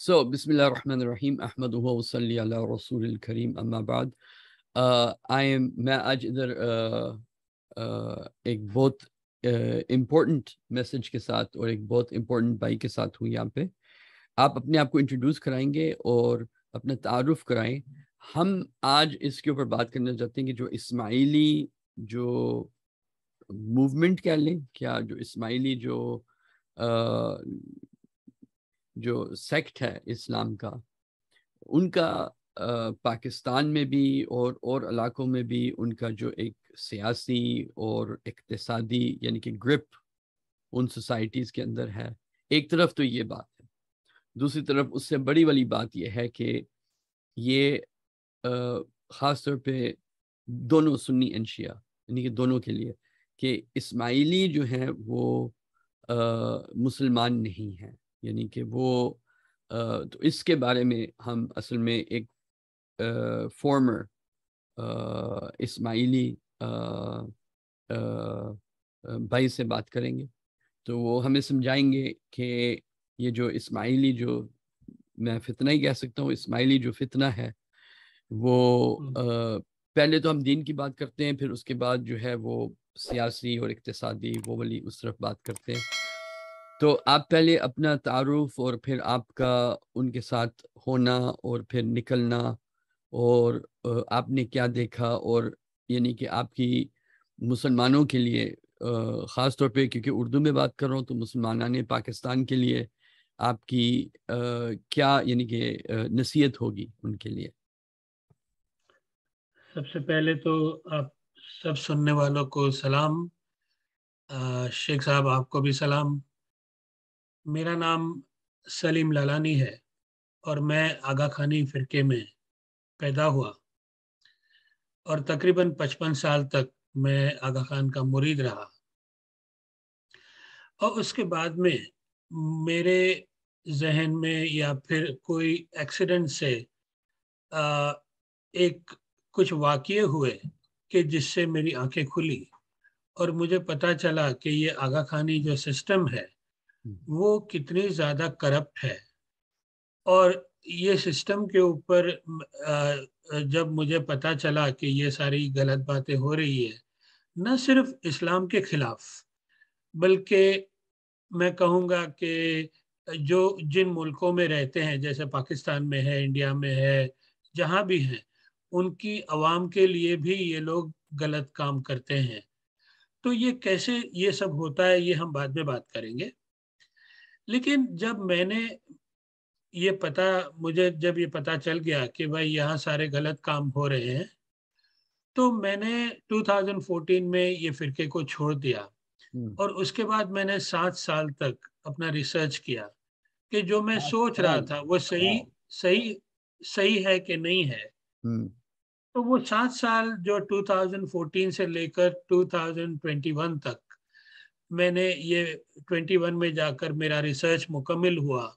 So, Bismillah ar-Rahman ar-Rahim, Ahmaduhu wa salli ala Rasul al-Kareem, amma ba'd. میں آج ادھر ایک بہت امپورٹنٹ میسج کے ساتھ اور ایک بہت امپورٹنٹ بھائی کے ساتھ ہوں یہاں پہ. آپ اپنے آپ کو انٹروڈیوس کرائیں گے اور اپنا تعارف کرائیں. ہم آج اس کے اوپر بات کرنا چاہتے ہیں کہ جو اسماعیلی جو موومنٹ کہہ لیں کیا، جو اسماعیلی جو سیکٹ ہے اسلام کا، ان کا پاکستان میں بھی اور علاقوں میں بھی ان کا جو ایک سیاسی اور اقتصادی یعنی کہ گرپ ان سوسائٹیز کے اندر ہے. ایک طرف تو یہ بات ہے، دوسری طرف اس سے بڑی والی بات یہ ہے کہ یہ خاص طور پہ دونوں سنی اینڈ شیعہ یعنی کہ دونوں کے لیے کہ اسماعیلی جو ہیں وہ مسلمان نہیں ہیں، یعنی کہ وہ تو اس کے بارے میں ہم اصل میں ایک فارمر اسماعیلی بھائی سے بات کریں گے. تو وہ ہمیں سمجھائیں گے کہ یہ جو اسماعیلی جو میں فتنہ ہی کہہ سکتا ہوں، اسماعیلی جو فتنہ ہے وہ پہلے تو ہم دین کی بات کرتے ہیں، پھر اس کے بعد جو ہے وہ سیاسی اور اقتصادی وہ والی اس طرف بات کرتے ہیں. تو آپ پہلے اپنا تعارف اور پھر آپ کا ان کے ساتھ ہونا اور پھر نکلنا اور آپ نے کیا دیکھا، اور یعنی کہ آپ کی مسلمانوں کے لیے خاص طور پہ کیونکہ اردو میں بات کر رہا ہوں تو مسلمانان پاکستان کے لیے آپ کی کیا یعنی کہ نصیحت ہوگی ان کے لیے. سب سے پہلے تو آپ سب سننے والوں کو سلام. شیخ صاحب آپ کو بھی سلام. میرا نام سلیم لالانی ہے اور میں آغا خانی فرقے میں پیدا ہوا اور تقریباً 55 سال تک میں آغا خان کا مرید رہا. اور اس کے بعد میں میرے ذہن میں یا پھر کوئی ایکسیڈنٹ سے ایک کچھ واقعے ہوئے کہ جس سے میری آنکھیں کھلی اور مجھے پتا چلا کہ یہ آغا خانی جو سسٹم ہے وہ کتنی زیادہ کرپٹ ہے. اور یہ سسٹم کے اوپر جب مجھے پتا چلا کہ یہ ساری غلط باتیں ہو رہی ہے نہ صرف اسلام کے خلاف بلکہ میں کہوں گا کہ جو جن ملکوں میں رہتے ہیں جیسے پاکستان میں ہے، انڈیا میں ہے، جہاں بھی ہیں، ان کی عوام کے لیے بھی یہ لوگ غلط کام کرتے ہیں. تو یہ کیسے یہ سب ہوتا ہے یہ ہم بعد میں بات کریں گے. لیکن جب میں نے جب یہ پتا چل گیا کہ بھائی یہاں سارے غلط کام ہو رہے ہیں تو میں نے 2014 میں یہ فرقے کو چھوڑ دیا. اور اس کے بعد میں نے 7 سال تک اپنا ریسرچ کیا کہ جو میں سوچ رہا تھا وہ صحیح ہے کہ نہیں ہے. تو وہ 7 سال جو 2014 سے لے کر 2021 تک میں نے یہ 21 میں جا کر میرا ریسرچ مکمل ہوا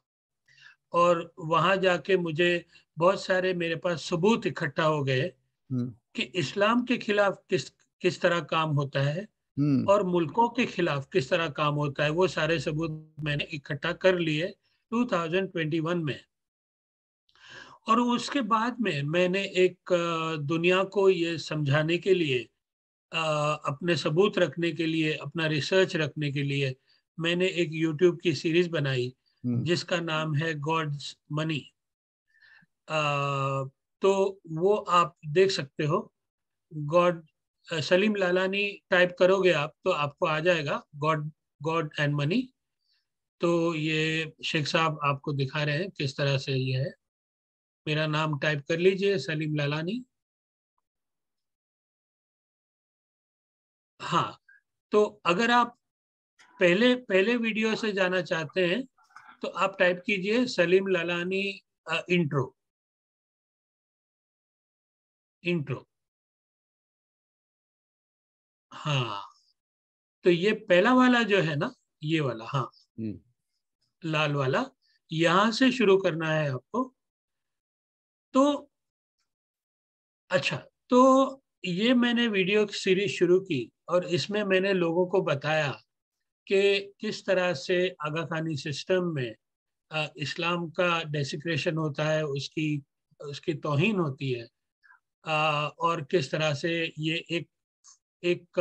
اور وہاں جا کے مجھے بہت سارے میرے پاس ثبوت اکٹھا ہو گئے کہ اسلام کے خلاف کس طرح کام ہوتا ہے اور ملکوں کے خلاف کس طرح کام ہوتا ہے. وہ سارے ثبوت میں نے اکٹھا کر لیے 2021 میں. اور اس کے بعد میں نے ایک دنیا کو یہ سمجھانے کے لیے اپنے ثبوت رکھنے کے لیے اپنا ریسرچ رکھنے کے لیے میں نے ایک یوٹیوب کی سیریز بنائی جس کا نام ہے گاڈز منی. تو وہ آپ دیکھ سکتے ہو. سلیم لالانی ٹائپ کرو گے آپ تو آپ کو آ جائے گا گاڈ اینڈ منی. تو یہ شیخ صاحب آپ کو دکھا رہے ہیں کس طرح سے یہ ہے. میرا نام ٹائپ کر لیجئے سلیم لالانی. ہاں، تو اگر آپ پہلے ویڈیو سے جانا چاہتے ہیں تو آپ ٹائپ کیجئے سلیم لالانی انٹرو. ہاں، تو یہ پہلا والا جو ہے نا یہ والا، ہاں لال والا، یہاں سے شروع کرنا ہے آپ کو. تو اچھا، تو یہ میں نے ویڈیو سیریز شروع کی اور اس میں میں نے لوگوں کو بتایا کہ کس طرح سے آغا خانی سسٹم میں اسلام کا ڈیسیکریشن ہوتا ہے، اس کی توہین ہوتی ہے، اور کس طرح سے یہ ایک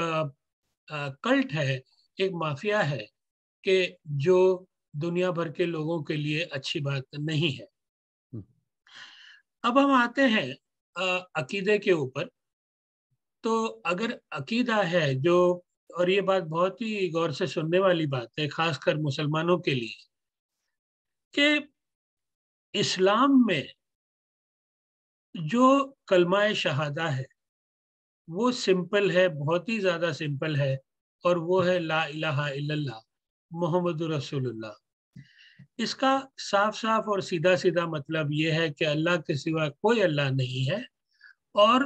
کلٹ ہے، ایک مافیا ہے کہ جو دنیا بھر کے لوگوں کے لیے اچھی بات نہیں ہے۔ اب ہم آتے ہیں عقیدے کے اوپر۔ تو اگر عقیدہ ہے جو، اور یہ بات بہت ہی غور سے سننے والی بات ہے خاص کر مسلمانوں کے لیے، کہ اسلام میں جو کلمہ شہادہ ہے وہ سمپل ہے، بہت ہی زیادہ سمپل ہے، اور وہ ہے لا الہ الا اللہ محمد رسول اللہ۔ اس کا صاف صاف اور سیدھا سیدھا مطلب یہ ہے کہ اللہ کے سوا کوئی اللہ نہیں ہے، اور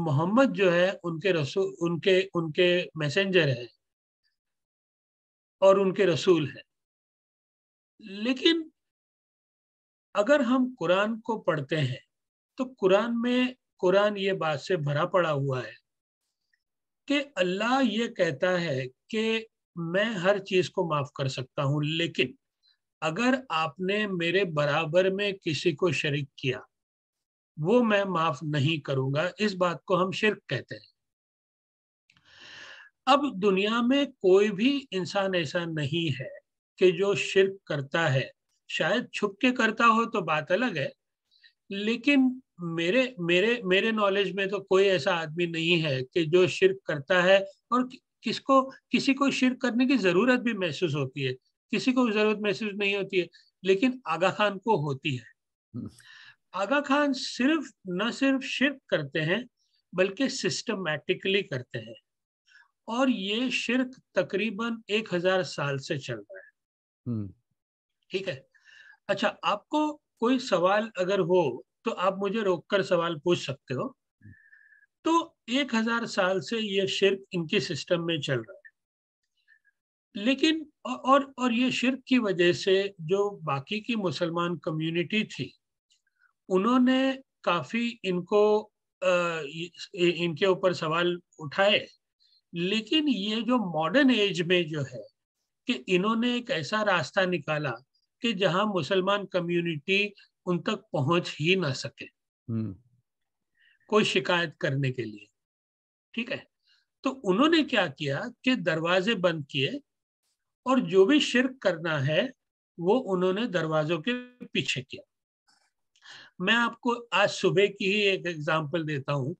محمد جو ہے ان کے رسول، ان کے میسنجر ہے اور ان کے رسول ہیں۔ لیکن اگر ہم قرآن کو پڑھتے ہیں تو قرآن یہ بات سے بھرا پڑا ہوا ہے کہ اللہ یہ کہتا ہے کہ میں ہر چیز کو معاف کر سکتا ہوں، لیکن اگر آپ نے میرے برابر میں کسی کو شریک کیا وہ میں معاف نہیں کروں گا۔ اس بات کو ہم شرک کہتے ہیں۔ اب دنیا میں کوئی بھی انسان ایسا نہیں ہے کہ جو شرک کرتا ہے، شاید چھپ کے کرتا ہو تو بات الگ ہے، لیکن میرے نالج میں تو کوئی ایسا آدمی نہیں ہے کہ جو شرک کرتا ہے اور کسی کو شرک کرنے کی ضرورت بھی محسوس ہوتی ہے۔ کسی کو ضرورت محسوس نہیں ہوتی ہے، لیکن آغا خان کو ہوتی ہے۔ آغا خان نہ صرف شرک کرتے ہیں بلکہ سسٹمیٹکلی کرتے ہیں، اور یہ شرک تقریباً 1000 سال سے چل رہا ہے۔ ٹھیک ہے، اچھا آپ کو کوئی سوال اگر ہو تو آپ مجھے روک کر سوال پوچھ سکتے ہو۔ تو 1000 سال سے یہ شرک ان کے سسٹم میں چل رہا ہے، لیکن اور یہ شرک کی وجہ سے جو باقی کی مسلمان کمیونٹی تھی انہوں نے کافی ان کے اوپر سوال اٹھائے، لیکن یہ جو ماڈرن ایج میں جو ہے کہ انہوں نے ایک ایسا راستہ نکالا کہ جہاں مسلمان کمیونٹی ان تک پہنچ ہی نہ سکے کوئی شکایت کرنے کے لیے۔ ٹھیک ہے، تو انہوں نے کیا کیا کہ دروازے بند کیے، اور جو بھی شرک کرنا ہے وہ انہوں نے دروازوں کے پیچھے کیا۔ میں آپ کو آج صبح کی ہی ایک ایگزامپل دیتا ہوں۔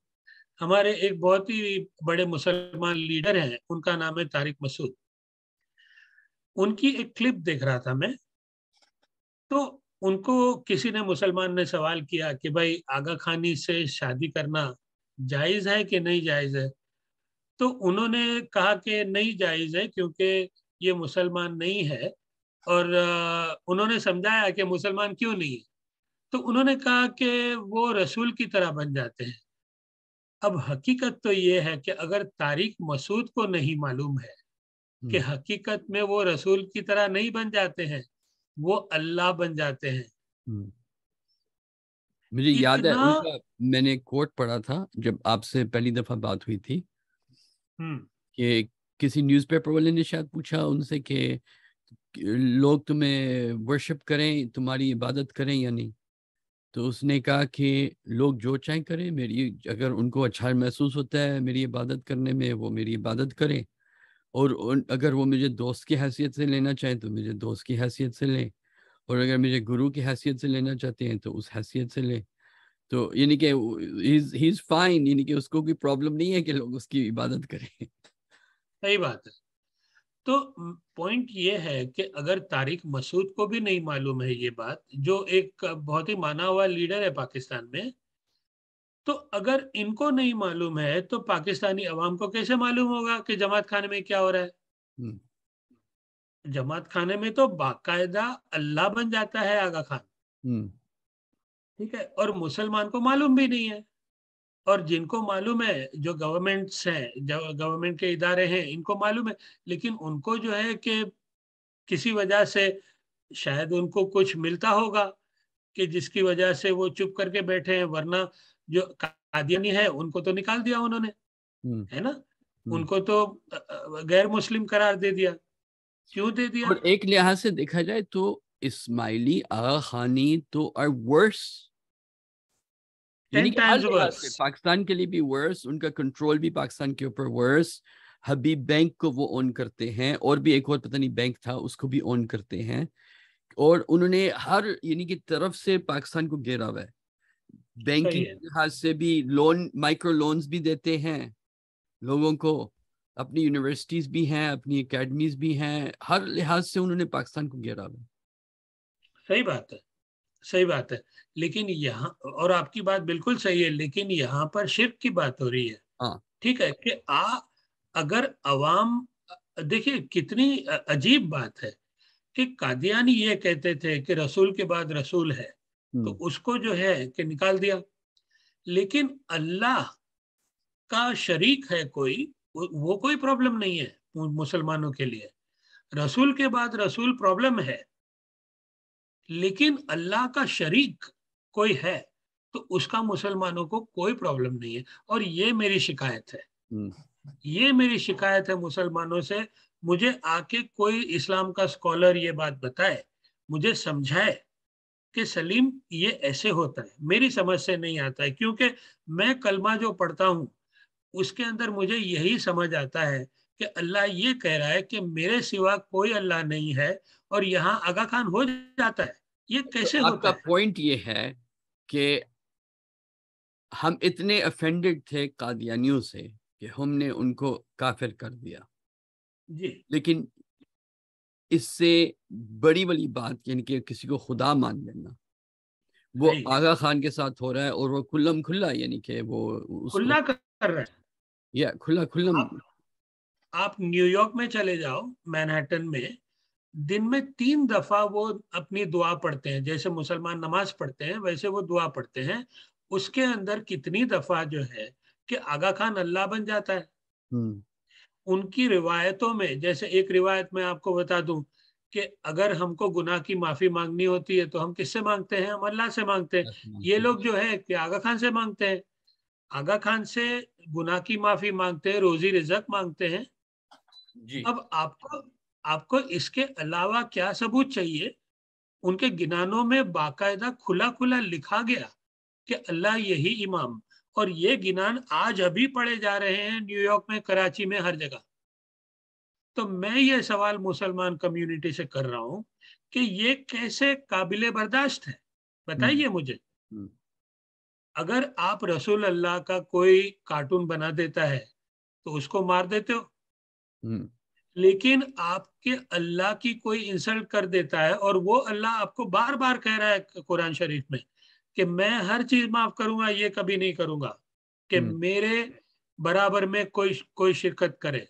ہمارے ایک بہت ہی بڑے مسلمان لیڈر ہیں، ان کا نام ہے طارق مسعود۔ ان کی ایک کلپ دیکھ رہا تھا میں، تو ان کو کسی نے مسلمان نے سوال کیا کہ بھائی آغا خانی سے شادی کرنا جائز ہے کہ نہیں جائز ہے؟ تو انہوں نے کہا کہ نہیں جائز ہے کیونکہ یہ مسلمان نہیں ہے، اور انہوں نے سمجھایا کہ مسلمان کیوں نہیں ہے، تو انہوں نے کہا کہ وہ رسول کی طرح بن جاتے ہیں۔ اب حقیقت تو یہ ہے کہ اگر طارق مسعود کو نہیں معلوم ہے کہ حقیقت میں وہ رسول کی طرح نہیں بن جاتے ہیں، وہ اللہ بن جاتے ہیں۔ مجھے یاد ہے ان کا، میں نے کوٹ پڑھا تھا جب آپ سے پہلی دفعہ بات ہوئی تھی، کہ کسی نیوز پیپر والے نے شاید پوچھا ان سے کہ لوگ تمہیں ورشپ کریں، تمہاری عبادت کریں یا نہیں، تو اس نے کہا کہ لوگ جو چاہیں کریں، میری اگر ان کو اچھا محسوس ہوتا ہے میری عبادت کرنے میں وہ میری عبادت کریں، اور اگر وہ مجھے دوست کی حیثیت سے لینا چاہیں تو مجھے دوست کی حیثیت سے لیں، اور اگر مجھے گرو کی حیثیت سے لینا چاہتے ہیں تو اس حیثیت سے لیں۔ تو یعنی کہ ہی از فائن، یعنی کہ اس کو کوئی پرابلم نہیں ہے کہ لوگ اس کی عبادت کریں۔ صحیح بات ہے۔ تو پوائنٹ یہ ہے کہ اگر طارق مسعود کو بھی نہیں معلوم ہے یہ بات، جو ایک بہت ہی مانا ہوا لیڈر ہے پاکستان میں، تو اگر ان کو نہیں معلوم ہے تو پاکستانی عوام کو کیسے معلوم ہوگا کہ جماعت خانے میں کیا ہو رہا ہے؟ جماعت خانے میں تو باقاعدہ اللہ بن جاتا ہے آغا خان۔ ٹھیک ہے، اور مسلمان کو معلوم بھی نہیں ہے، اور جن کو معلوم ہے جو گورنمنٹس ہیں، جو گورنمنٹ کے ادارے ہیں، ان کو معلوم ہے، لیکن ان کو جو ہے کہ کسی وجہ سے شاید ان کو کچھ ملتا ہوگا کہ جس کی وجہ سے وہ چپ کر کے بیٹھے ہیں، ورنہ جو قادیانی ہے ان کو تو نکال دیا انہوں نے، ہے نا، ان کو تو غیر مسلم قرار دے دیا۔ کیوں دے دیا؟ اور ایک لحاظ سے دیکھا جائے تو اسماعیلی آغا خانی تو are worse. 10 کہ ہر times لحاظ سے worse. پاکستان کے لیے بھی ورس، ان کا کنٹرول بھی پاکستان کے اوپر ورس. حبیب بینک کو وہ اون کرتے ہیں، اور بھی ایک اور پتہ نہیں بینک تھا اس کو بھی اون کرتے ہیں، اور انہوں نے ہر کی طرف سے پاکستان کو گھیرا ہوا ہے. بینکنگ کے لحاظ سے بھی لون، مائکرو لونز بھی دیتے ہیں لوگوں کو، اپنی یونیورسٹیز بھی ہیں، اپنی اکیڈمیز بھی ہیں، ہر لحاظ سے انہوں نے پاکستان کو گھیرا ہوا ہے. صحیح بات ہے، صحیح بات ہے. لیکن یہاں، اور آپ کی بات بالکل صحیح ہے، لیکن یہاں پر شرک کی بات ہو رہی ہے. ہاں ٹھیک ہے کہ اگر عوام، دیکھیں کتنی عجیب بات ہے کہ قادیانی یہ کہتے تھے کہ رسول کے بعد رسول ہے، تو اس کو جو ہے کہ نکال دیا. لیکن اللہ کا شریک ہے کوئی، وہ کوئی پرابلم نہیں ہے مسلمانوں کے لیے. رسول کے بعد رسول پرابلم ہے، لیکن اللہ کا شریک کوئی ہے تو اس کا مسلمانوں کو کوئی پرابلم نہیں ہے. اور یہ میری شکایت ہے، یہ میری شکایت ہے مسلمانوں سے. مجھے آ کے کوئی اسلام کا اسکالر یہ بات بتائے، مجھے سمجھائے کہ سلیم یہ ایسے ہوتا ہے. میری سمجھ سے نہیں آتا ہے، کیونکہ میں کلمہ جو پڑھتا ہوں اس کے اندر مجھے یہی سمجھ آتا ہے کہ اللہ یہ کہہ رہا ہے کہ میرے سوا کوئی اللہ نہیں ہے، اور یہاں آغا خان ہو جاتا ہے. یہ کیسے آپ کا ہوتا ہے؟ پوائنٹ یہ ہے کہ ہم اتنے افینڈڈ تھے قادیانیوں سے کہ ہم نے ان کو کافر کر دیا. جی لیکن اس سے بڑی بات کہ کسی کو خدا مان لینا، وہ آغا خان کے ساتھ ہو رہا ہے، اور وہ کھلم کھلا کہ وہ اس کو کھلا کر رہے ہیں. یا کھلم. آپ نیو یارک میں چلے جاؤ، مینہٹن میں دن میں 3 دفعہ وہ اپنی دعا پڑھتے ہیں، جیسے مسلمان نماز پڑھتے ہیں ویسے وہ دعا پڑھتے ہیں. اس کے اندر کتنی دفعہ جو ہے کہ آغا خان اللہ بن جاتا ہے. ان کی روایتوں میں، جیسے ایک روایت میں آپ کو بتا دوں کہ اگر ہم کو گناہ کی معافی مانگنی ہوتی ہے تو ہم کس سے مانگتے ہیں؟ ہم اللہ سے مانگتے ہیں. یہ لوگ جو ہے کہ آغا خان سے مانگتے ہیں، آغا خان سے گناہ کی معافی مانگتے ہیں، روزی رزق مانگتے ہیں. اب آپ کو اس کے علاوہ کیا ثبوت چاہیے؟ ان کے گنانوں میں باقاعدہ کھلا کھلا لکھا گیا کہ اللہ یہی امام، اور یہ گنان آج ابھی پڑھے جا رہے ہیں نیو یارک میں، کراچی میں، ہر جگہ. تو میں یہ سوال مسلمان کمیونٹی سے کر رہا ہوں کہ یہ کیسے قابل برداشت ہے؟ بتائیے مجھے. اگر آپ رسول اللہ کا کوئی کارٹون بنا دیتا ہے تو اس کو مار دیتے ہو، لیکن آپ کے اللہ کی کوئی انسلٹ کر دیتا ہے، اور وہ اللہ آپ کو بار بار کہہ رہا ہے قرآن شریف میں کہ میں ہر چیز معاف کروں گا، یہ کبھی نہیں کروں گا کہ میرے برابر میں کوئی شرکت کرے.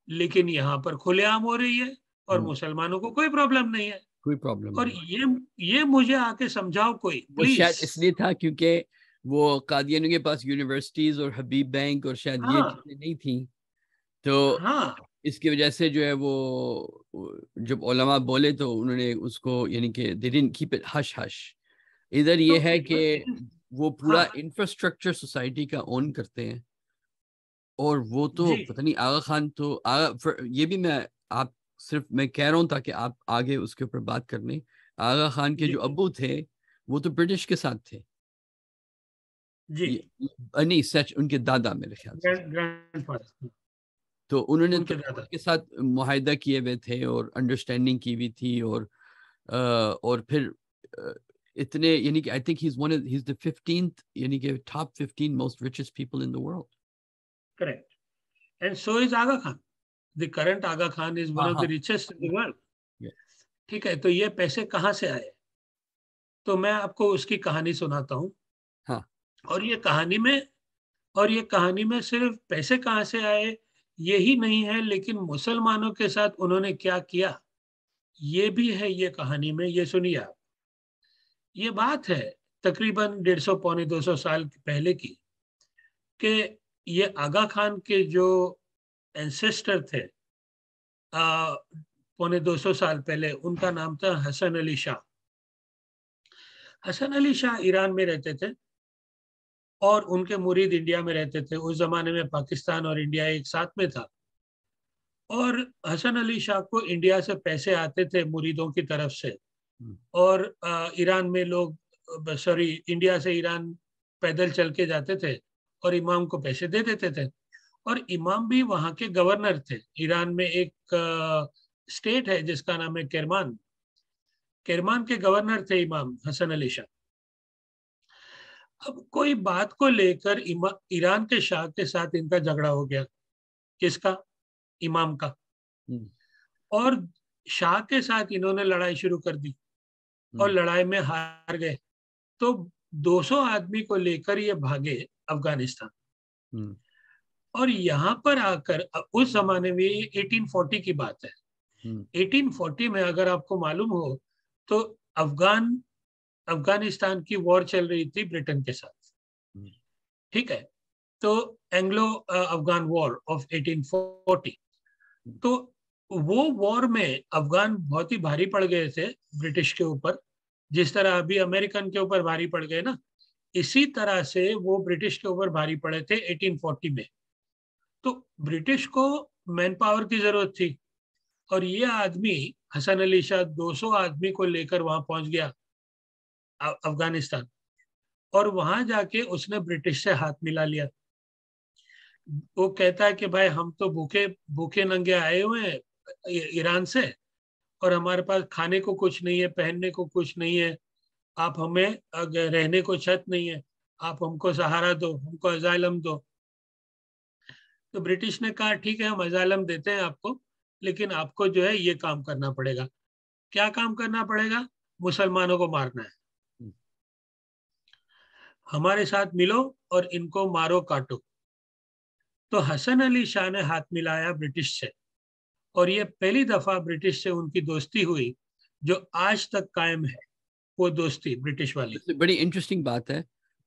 لیکن یہاں پر کھلے عام ہو رہی ہے، اور مسلمانوں کو کوئی پرابلم نہیں ہے. کوئی پرابلم اور نہیں. یہ مجھے آ کے سمجھاؤ کوئی وہ پلیز. شاید اس لیے تھا کیونکہ وہ قادیانیوں کے پاس یونیورسٹیز اور حبیب بینک اور شاید یہ چیزیں نہیں تھیں، تو اس کی وجہ سے جو ہے وہ جب علماء بولے تو انہوں نے اس کو کہ they didn't keep it hush hush. ادھر یہ ہے کہ وہ پورا انفراسٹرکچر سوسائٹی کا اون کرتے ہیں، اور وہ تو پتہ نہیں آغا خان تو یہ بھی میں کہہ رہا ہوں تاکہ آپ آگے اس کے اوپر بات کرنے. آغا خان کے جو ابو تھے وہ تو برٹش کے ساتھ تھے. نہیں سچ، ان کے دادا میرے خیال سے. تو انہوں نے تو ان کے ساتھ معاہدہ کیے ہوئے تھے اور انڈرسٹینڈنگ کی ہوئی تھی، اور پھر اتنے کہ I think he's the 15th کہ top 15 most richest people in the world. Correct. And so is Aga Khan. The current Aga Khan is one of the richest in the world. ٹھیک ہے، تو یہ پیسے کہاں سے آئے؟ تو میں آپ کو اس کی کہانی سناتا ہوں. اور یہ کہانی میں صرف پیسے کہاں سے آئے یہی نہیں ہے، لیکن مسلمانوں کے ساتھ انہوں نے کیا کیا یہ بھی ہے یہ کہانی میں. یہ سنیے آپ. یہ بات ہے تقریباً 150-200 سال پہلے کی، کہ یہ آغا خان کے جو اینسیسٹر تھے 250 سال پہلے، ان کا نام تھا حسن علی شاہ. حسن علی شاہ ایران میں رہتے تھے، اور ان کے مرید انڈیا میں رہتے تھے. اس زمانے میں پاکستان اور انڈیا ایک ساتھ میں تھا، اور حسن علی شاہ کو انڈیا سے پیسے آتے تھے مریدوں کی طرف سے اور ایران میں لوگ انڈیا سے ایران پیدل چل کے جاتے تھے اور امام کو پیسے دے دیتے تھے. اور امام بھی وہاں کے گورنر تھے. ایران میں ایک اسٹیٹ ہے جس کا نام ہے کرمان. کرمان کے گورنر تھے امام حسن علی شاہ. اب کوئی بات کو لے کر ایران کے شاہ کے ساتھ ان کا جھگڑا ہو گیا. کس کا؟ امام کا. اور شاہ کے ساتھ انہوں نے لڑائی شروع کر دی اور لڑائی میں ہار گئے. تو 200 آدمی کو لے کر یہ بھاگے افغانستان. اور یہاں پر آ کر اس زمانے میں 1840 کی بات ہے. 1840 میں اگر آپ کو معلوم ہو تو افغانستان کی وار چل رہی تھی برٹن کے ساتھ. ٹھیک ہے. تو اینگلو افغان وار آف 1840. تو وہ وار میں افغان بہت ہی بھاری پڑ گئے تھے برٹش کے اوپر, جس طرح ابھی امریکن کے اوپر بھاری پڑ گئے نا, اسی طرح سے وہ برٹش کے اوپر بھاری پڑے تھے 1840 میں. تو برٹش کو مین پاور کی ضرورت تھی اور یہ آدمی حسن علی شاہ 200 آدمی کو لے کر وہاں پہنچ گیا افغانستان. اور وہاں جا کے اس نے برٹش سے ہاتھ ملا لیا. وہ کہتا ہے کہ بھائی ہم تو بھوکے ننگے آئے ہوئے ہیں ایران سے, اور ہمارے پاس کھانے کو کچھ نہیں ہے, پہننے کو کچھ نہیں ہے, آپ ہمیں رہنے کو چھت نہیں ہے, آپ ہم کو سہارا دو, ہم کو ازائلم دو. تو برٹش نے کہا ٹھیک ہے ہم ازائلم دیتے ہیں آپ کو, لیکن آپ کو جو ہے یہ کام کرنا پڑے گا. کیا کام کرنا پڑے گا؟ مسلمانوں کو مارنا ہے. ہمارے ساتھ ملو اور ان کو مارو کاٹو. تو حسن علی شاہ نے ہاتھ ملایا برٹش سے, اور یہ پہلی دفعہ برٹش سے ان کی دوستی ہوئی جو آج تک قائم ہے. وہ دوستی برٹش والی. بڑی انٹرسٹنگ بات ہے.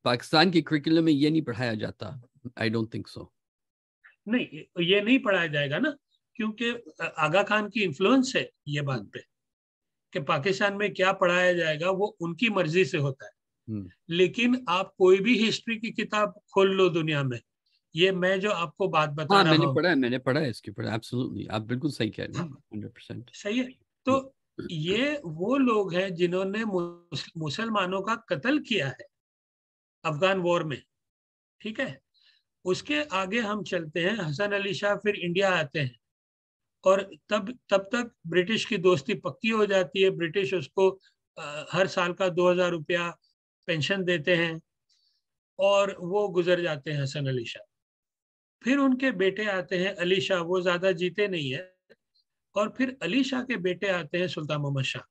پاکستان کے کریکولم میں یہ نہیں پڑھایا جاتا. I don't think so. نہیں, یہ نہیں پڑھایا جائے گا نا, کیونکہ آغا خان کی انفلوئنس ہے یہ بات پہ کہ پاکستان میں کیا پڑھایا جائے گا وہ ان کی مرضی سے ہوتا ہے. لیکن آپ کوئی بھی ہسٹری کی کتاب کھول لو دنیا میں, یہ میں جو آپ کو بات بتا رہا ہوں میں نے پڑھا ہے اس کے اوپر. ایبسولوٹلی آپ بالکل صحیح کہہ رہے ہیں. 100% صحیح ہے. تو یہ وہ لوگ ہیں جنہوں نے مسلمانوں کا قتل کیا ہے افغان وار میں. ٹھیک ہے. اس کے آگے ہم چلتے ہیں. حسن علی شاہ پھر انڈیا آتے ہیں اور تب تک برٹش کی دوستی پکی ہو جاتی ہے. برٹش اس کو ہر سال کا 2000 روپیہ پینشن دیتے ہیں اور وہ گزر جاتے ہیں حسن علی شاہ. پھر ان کے بیٹے آتے ہیں علی شاہ, وہ زیادہ جیتے نہیں ہیں. اور پھر علی شاہ کے بیٹے آتے ہیں سلطان محمد شاہ,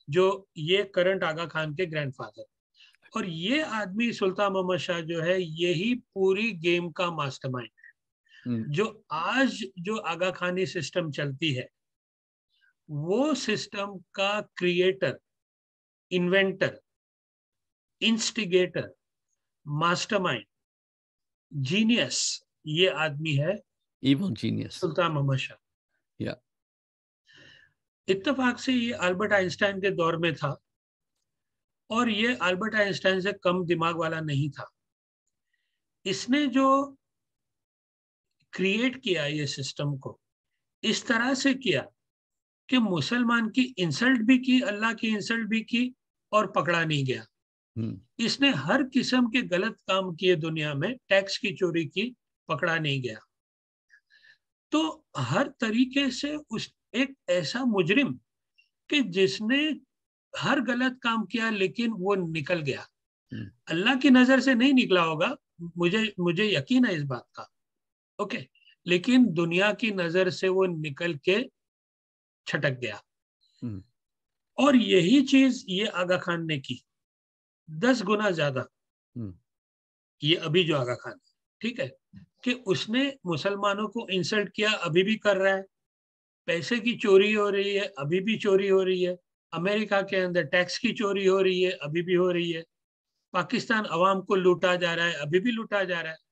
جو یہ کرنٹ آغا خان کے گرینڈ فادر. اور یہ آدمی سلطان محمد شاہ جو ہے یہی پوری گیم کا ماسٹر مائنڈ ہے. جو آج جو آغا خانی سسٹم چلتی ہے وہ سسٹم کا creator, inventor, انسٹیگیٹر, master mind, genius یہ آدمی ہے ایول جینیس سلطان محمد شاہ. اتفاق سے یہ البرٹ آئنسٹائن کے دور میں تھا اور یہ البرٹ آئنسٹائن سے کم دماغ والا نہیں تھا. اس نے جو کریٹ کیا یہ سسٹم کو اس طرح سے کیا کہ مسلمان کی انسلٹ بھی کی, اللہ کی انسلٹ بھی کی اور پکڑا نہیں گیا. اس نے ہر قسم کے غلط کام کیے دنیا میں, ٹیکس کی چوری کی, پکڑا نہیں گیا. تو ہر طریقے سے اس ایک ایسا مجرم کہ جس نے ہر غلط کام کیا لیکن وہ نکل گیا. اللہ کی نظر سے نہیں نکلا ہوگا, مجھے یقین ہے اس بات کا, اوکے, لیکن دنیا کی نظر سے وہ نکل کے چھٹک گیا. اور یہی چیز یہ آغا خان نے کی 10 گنا زیادہ. یہ ابھی جو آغا خان ہے, ٹھیک ہے, کہ اس نے مسلمانوں کو انسلٹ کیا, ابھی بھی کر رہا ہے. پیسے کی چوری ہو رہی ہے, ابھی بھی چوری ہو رہی ہے. امریکہ کے اندر ٹیکس کی چوری ہو رہی ہے, ابھی بھی ہو رہی ہے. پاکستان عوام کو لوٹا جا رہا ہے, ابھی بھی لوٹا جا رہا ہے.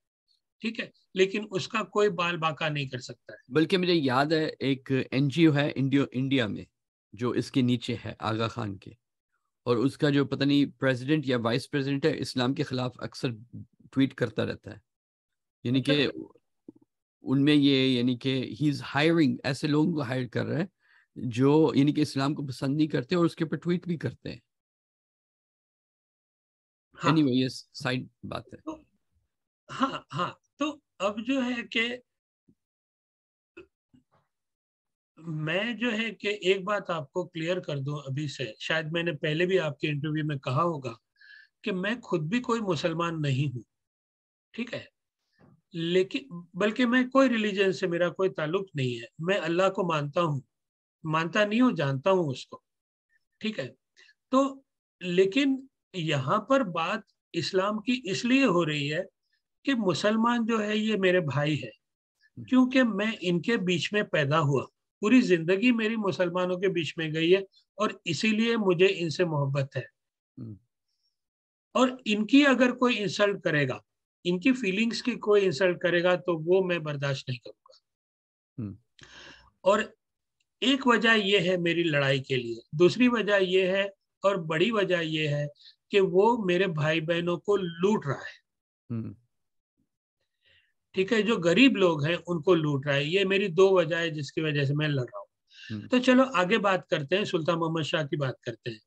ٹھیک ہے, لیکن اس کا کوئی بال باکا نہیں کر سکتا ہے. بلکہ مجھے یاد ہے ایک NGO ہے انڈیا میں جو اس کے نیچے ہے آغا خان کے, اور اس کا جو پتہ نہیں پریزیڈنٹ یا وائس پریزیڈنٹ ہے, اسلام کے خلاف اکثر ٹویٹ کرتا رہتا ہے. یعنی کہ ان میں یہ یعنی کہ ہی از ہائرنگ, ایسے لوگوں کو ہائر کر رہا ہے جو یعنی کہ اسلام کو پسند نہیں کرتے اور اس کے اوپر ٹویٹ بھی کرتے ہیں. ہاں یہ سائڈ بات ہے. ہاں ہاں تو اب جو ہے کہ میں جو ہے کہ ایک بات آپ کو کلیئر کر دوں ابھی سے، شاید میں نے پہلے بھی آپ کے انٹرویو میں کہا ہوگا کہ میں خود بھی کوئی مسلمان نہیں ہوں، ٹھیک ہے، لیکن بلکہ میں کوئی ریلیجن سے میرا کوئی تعلق نہیں ہے. میں اللہ کو مانتا ہوں، مانتا نہیں ہوں، جانتا ہوں اس کو، ٹھیک ہے. تو لیکن یہاں پر بات اسلام کی اس لیے ہو رہی ہے کہ مسلمان جو ہے یہ میرے بھائی ہے، کیونکہ میں ان کے بیچ میں پیدا ہوا، پوری زندگی میری مسلمانوں کے بیچ میں گئی ہے، اور اسی لیے مجھے ان سے محبت ہے. اور ان کی اگر کوئی انسلٹ کرے گا، ان کی فیلنگز کی کوئی انسلٹ کرے گا تو وہ میں برداشت نہیں کروں گا. اور ایک وجہ یہ ہے میری لڑائی کے لیے، دوسری وجہ یہ ہے اور بڑی وجہ یہ ہے کہ وہ میرے بھائی بہنوں کو لوٹ رہا ہے، ٹھیک ہے، جو غریب لوگ ہیں ان کو لوٹ رہا ہے. یہ میری دو وجہ ہے جس کی وجہ سے میں لڑ رہا ہوں. تو چلو آگے بات کرتے ہیں، سلطان محمد شاہ کی بات کرتے ہیں.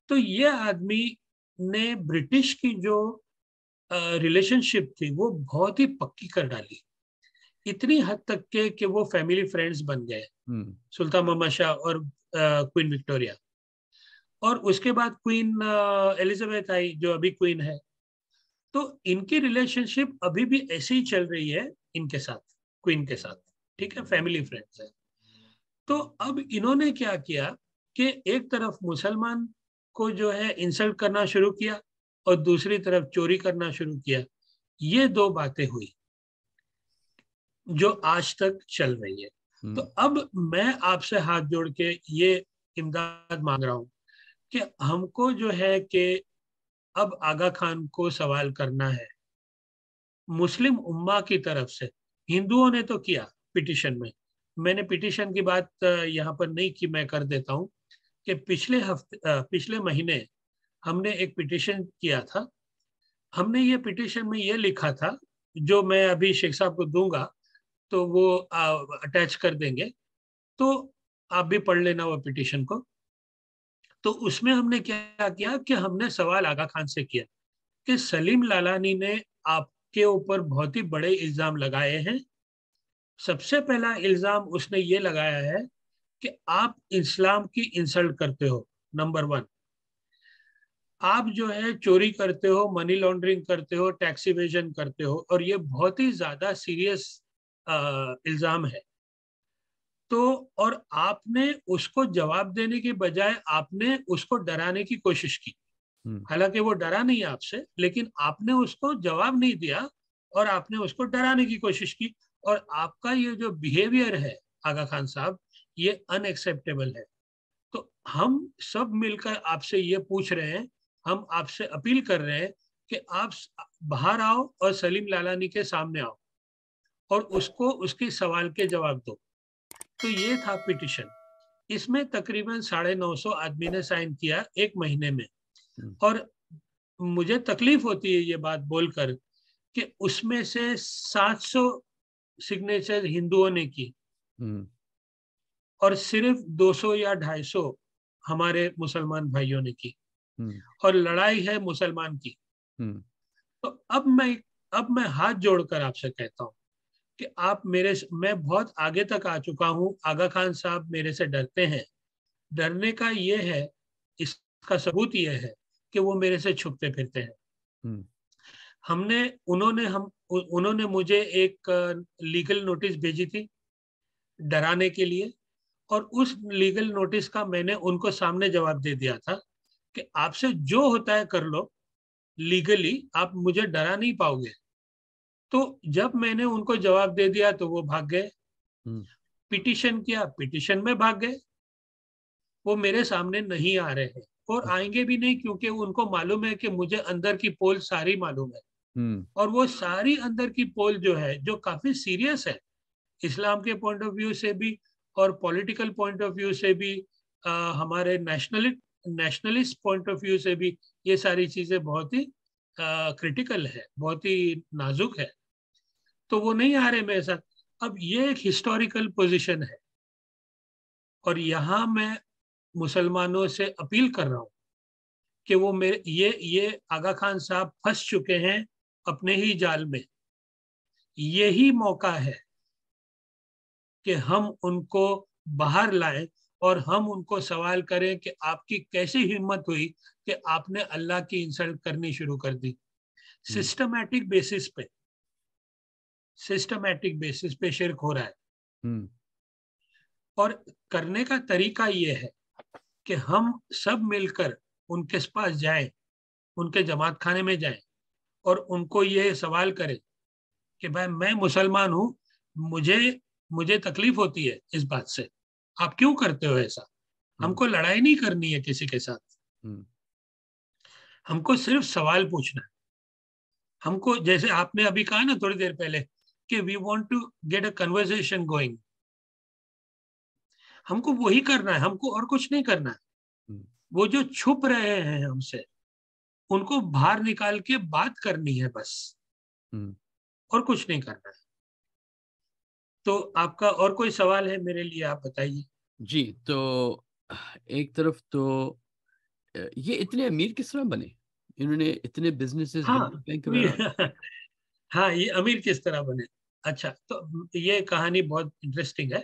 تو یہ آدمی نے برٹش کی جو ریلیشن شپ تھی وہ بہت ہی پکی کر ڈالی، اتنی حد تک کہ وہ فیملی فرینڈز بن گئے، سلطان محمد شاہ اور کوئین وکٹوریا. اور اس کے بعد کوئین ایلزابتھ آئی جو ابھی کوئین ہے. تو ان کی ریلیشن شپ ابھی بھی ایسی ہی چل رہی ہے ان کے ساتھ، کوئین کے ساتھ، ٹھیک ہے، فیملی فرینڈز ہے. تو اب انہوں نے کیا کیا کہ ایک طرف مسلمان کو جو ہے انسلٹ کرنا شروع کیا اور دوسری طرف چوری کرنا شروع کیا. یہ دو باتیں ہوئی جو آج تک چل رہی ہے. تو اب میں آپ سے ہاتھ جوڑ کے یہ امداد مانگ رہا ہوں کہ ہم کو جو ہے کہ اب آغا خان کو سوال کرنا ہے مسلم امہ کی طرف سے. ہندوؤں نے تو کیا پٹیشن میں نے پٹیشن کی بات یہاں پر نہیں کی، میں کر دیتا ہوں کہ پچھلے مہینے ہم نے ایک پٹیشن کیا تھا. ہم نے یہ پٹیشن میں یہ لکھا تھا، جو میں ابھی شیخ صاحب کو دوں گا تو وہ اٹیچ کر دیں گے، تو آپ بھی پڑھ لینا وہ پٹیشن کو. تو اس میں ہم نے کیا کیا کہ ہم نے سوال آغا خان سے کیا کہ سلیم لالانی نے آپ کے اوپر بہت ہی بڑے الزام لگائے ہیں. سب سے پہلا الزام اس نے یہ لگایا ہے کہ آپ اسلام کی انسلٹ کرتے ہو، نمبر 1. آپ جو ہے چوری کرتے ہو، منی لانڈرنگ کرتے ہو، ٹیکس ایویژن کرتے ہو، اور یہ بہت ہی زیادہ سیریس الزام ہے. تو اور آپ نے اس کو جواب دینے کی بجائے آپ نے اس کو ڈرانے کی کوشش کی. حالانکہ وہ ڈرا نہیں آپ سے، لیکن آپ نے اس کو جواب نہیں دیا اور آپ نے اس کو ڈرانے کی کوشش کی. اور آپ کا یہ جو بیہیویئر ہے آغا خان صاحب، یہ ان ایکسیپٹیبل ہے. تو ہم سب مل کر آپ سے یہ پوچھ رہے ہیں، ہم آپ سے اپیل کر رہے ہیں کہ آپ باہر آؤ اور سلیم لالانی کے سامنے آؤ اور اس کو اس کی سوال کے جواب دو. تو یہ تھا پٹیشن. اس میں تقریباً 950 آدمی نے سائن کیا ایک مہینے میں. اور مجھے تکلیف ہوتی ہے یہ بات بول کر کہ اس میں سے 700 سگنیچر ہندوؤں نے کی اور صرف 200 یا 250 ہمارے مسلمان بھائیوں نے کی. اور لڑائی ہے مسلمان کی. تو اب میں ہاتھ جوڑ کر آپ سے کہتا ہوں کہ آپ میں بہت آگے تک آ چکا ہوں. آغا خان صاحب میرے سے ڈرتے ہیں. ڈرنے کا یہ ہے، اس کا ثبوت یہ ہے کہ وہ میرے سے چھپتے پھرتے ہیں. انہوں نے مجھے ایک لیگل نوٹس بھیجی تھی ڈرانے کے لیے، اور اس لیگل نوٹس کا میں نے ان کو سامنے جواب دے دیا تھا کہ آپ سے جو ہوتا ہے کر لو، لیگلی آپ مجھے ڈرا نہیں پاؤ گے. تو جب میں نے ان کو جواب دے دیا تو وہ بھاگ گئے. پٹیشن کیا، پٹیشن میں بھاگ گئے. وہ میرے سامنے نہیں آ رہے ہیں اور آئیں گے بھی نہیں، کیونکہ ان کو معلوم ہے کہ مجھے اندر کی پول ساری معلوم ہے. اور وہ ساری اندر کی پول جو ہے، جو کافی سیریس ہے اسلام کے پوائنٹ آف ویو سے بھی اور پولیٹیکل پوائنٹ آف ویو سے بھی، ہمارے نیشنلسٹ پوائنٹ آف ویو سے بھی، یہ ساری چیزیں بہت ہی کریٹیکل ہے، بہت ہی نازک ہے. تو وہ نہیں آ رہے میرے ساتھ. اب یہ ایک ہسٹوریکل پوزیشن ہے اور یہاں میں مسلمانوں سے اپیل کر رہا ہوں کہ وہ یہ آغا خان صاحب پھنس چکے ہیں اپنے ہی جال میں. یہی موقع ہے کہ ہم ان کو باہر لائیں اور ہم ان کو سوال کریں کہ آپ کی کیسی ہمت ہوئی کہ آپ نے اللہ کی انسلٹ کرنی شروع کر دی. سسٹمیٹک بیسس پہ شرک ہو رہا ہے. اور کرنے کا طریقہ یہ ہے کہ ہم سب مل کر ان کے پاس جائیں, ان کے جماعت خانے میں جائیں اور ان کو یہ سوال کریں کہ بھائی میں مسلمان ہوں, مجھے تکلیف ہوتی ہے اس بات سے, آپ کیوں کرتے ہو ایسا؟ ہم کو لڑائی نہیں کرنی ہے کسی کے ساتھ, ہم کو صرف سوال پوچھنا ہے. ہم کو جیسے آپ نے ابھی کہا نا تھوڑی دیر پہلے کہ we want to get a conversation going, ہم کو وہی کرنا ہے, ہم کو اور کچھ نہیں کرنا ہے. وہ جو چھپ رہے ہیں ہم سے, ان کو باہر نکال کے بات کرنی ہے بس, اور کچھ نہیں کرنا ہے. تو آپ کا اور کوئی سوال ہے میرے لیے, آپ بتائیے. جی, تو ایک طرف تو یہ اتنے امیر کس طرح بنے, انہوں نے اتنے بزنسز, بینک وغیرہ. ہاں, یہ امیر کس طرح بنے. اچھا, تو یہ کہانی بہت انٹرسٹنگ ہے.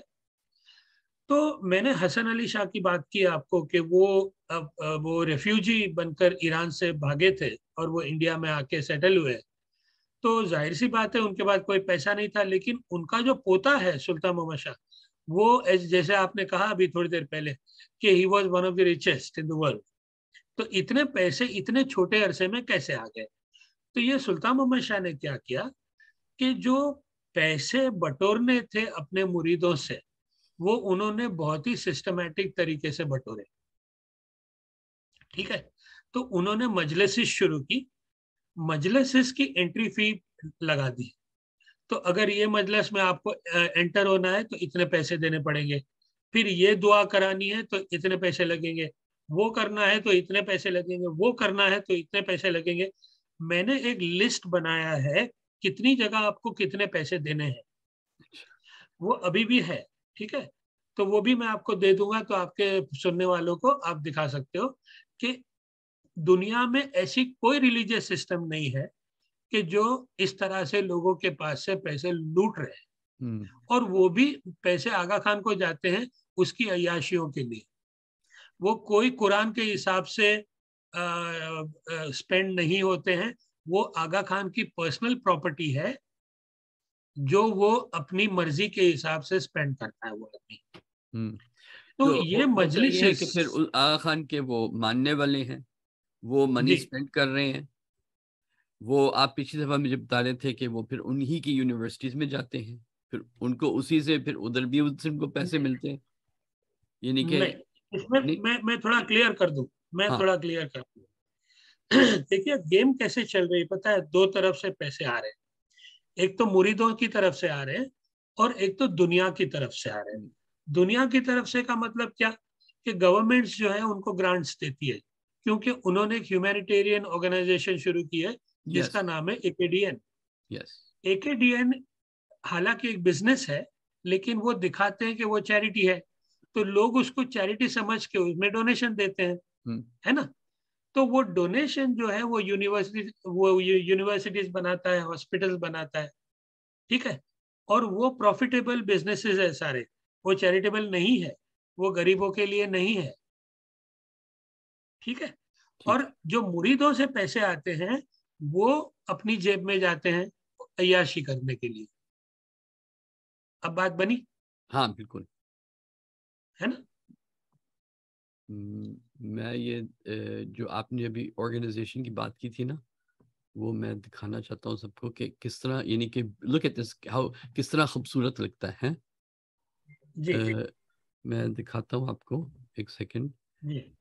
تو میں نے حسن علی شاہ کی بات کی آپ کو کہ وہ ریفیوجی بن کر ایران سے بھاگے تھے اور وہ انڈیا میں آ کے سیٹل ہوئے. تو ظاہر سی بات ہے ان کے پاس کوئی پیسہ نہیں تھا, لیکن ان کا جو پوتا ہے سلطان محمد شاہ, وہ جیسے آپ نے کہا ابھی تھوڑی دیر پہلے کہ he was one of the richest in the world. تو اتنے پیسے اتنے چھوٹے عرصے میں کیسے آ گئے؟ تو یہ سلطان محمد شاہ نے کیا کیا کہ جو پیسے بٹورنے تھے اپنے مریدوں سے, وہ انہوں نے بہت ہی سسٹمیٹک طریقے سے بٹورے. ٹھیک ہے, تو انہوں نے مجلسیں شروع کی, مجلسیں کی انٹری فی لگا دی. تو اگر یہ مجلس میں آپ کو انٹر ہونا ہے تو اتنے پیسے دینے پڑیں گے, پھر یہ دعا کرانی ہے تو اتنے پیسے لگیں گے, وہ کرنا ہے تو اتنے پیسے لگیں گے, وہ کرنا ہے تو اتنے پیسے لگیں گے. میں نے ایک لسٹ بنایا ہے کتنی جگہ آپ کو کتنے پیسے دینے ہیں, وہ ابھی بھی ہے. ٹھیک ہے, تو وہ بھی میں آپ کو دے دوں گا, تو آپ کے سننے والوں کو آپ دکھا سکتے ہو کہ دنیا میں ایسی کوئی ریلیجیس سسٹم نہیں ہے کہ جو اس طرح سے لوگوں کے پاس سے پیسے لوٹ رہے ہیں, اور وہ بھی پیسے آغا خان کو جاتے ہیں اس کی عیاشیوں کے لیے. وہ کوئی قرآن کے حساب سے سپینڈ نہیں ہوتے ہیں, وہ آغا خان کی پرسنل پراپرٹی ہے جو وہ اپنی مرضی کے حساب سے سپینڈ کرتا ہے وہ آدمی. تو یہ مجلس ہے کہ پھر آغا خان کے وہ ماننے والے ہیں, وہ منی سپینڈ کر رہے ہیں. وہ آپ پچھلی دفعہ مجھے بتا رہے تھے کہ وہ پھر انہی کی یونیورسٹیز میں جاتے ہیں, پھر ان کو اسی سے پھر ادھر بھی ان کو پیسے ملتے ہیں. یعنی کہ اس میں تھوڑا کلیئر کر دوں, دیکھیے گیم کیسے چل رہی پتا ہے, دو طرف سے پیسے آ رہے ہیں, ایک تو مریدوں کی طرف سے آ رہے ہیں اور ایک تو دنیا کی طرف سے آ رہے ہیں. دنیا کی طرف سے کا مطلب کیا کہ گورنمنٹس جو ہے ان کو گرانٹس دیتی ہے, کیونکہ انہوں نے ایک ہیومینیٹیرین آرگنائزیشن شروع کی ہے جس کا نام ہے AKDN. AKDN حالانکہ ایک بزنس ہے, لیکن وہ دکھاتے ہیں کہ وہ چیریٹی ہے, تو لوگ اس کو چیریٹی سمجھ کے اس میں ڈونیشن دیتے ہیں, ہے نا. تو وہ ڈونیشن جو ہے وہ یونیورسٹیز بناتا ہے, ہاسپٹل بناتا ہے. ٹھیک ہے, اور وہ پروفیٹیبل بزنسز ہے سارے, وہ چیریٹیبل نہیں ہے, وہ غریبوں کے لیے نہیں ہے. ٹھیک ہے, اور جو مریدوں سے پیسے آتے ہیں وہ اپنی جیب میں جاتے ہیں عیاشی کرنے کے لیے. اب بات بنی؟ ہاں بالکل, ہے نا. میں یہ جو آپ نے ابھی آرگنائزیشن کی بات کی تھی نا, وہ میں دکھانا چاہتا ہوں سب کو کہ کس طرح, یعنی کہ لک ایٹ دس, کس طرح خوبصورت لگتا ہے. میں دکھاتا ہوں آپ کو ایک سیکنڈ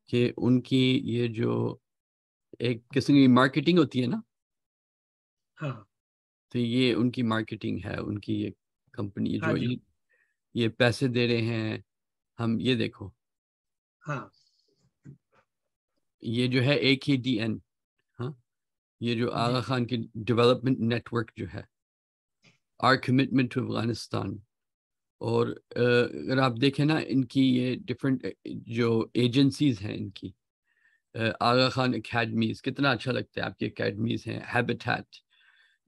کہ ان کی یہ جو ایک قسم کی مارکیٹنگ ہوتی ہے نا, تو یہ ان کی مارکیٹنگ ہے, ان کی یہ کمپنی جو یہ پیسے دے رہے ہیں ہم. یہ دیکھو, یہ جو ہے AKDN, ہاں, یہ جو آغا خان کی ڈیولپمنٹ نیٹ ورک جو ہے, our commitment to Afghanistan, اور اگر آپ دیکھیں نا ان کی یہ ڈفرینٹ جو ایجنسیز ہیں ان کی، آغا خان اکیڈمیز، کتنا اچھا لگتا ہے آپ کی اکیڈمیز ہیں، ہیبیٹیٹ،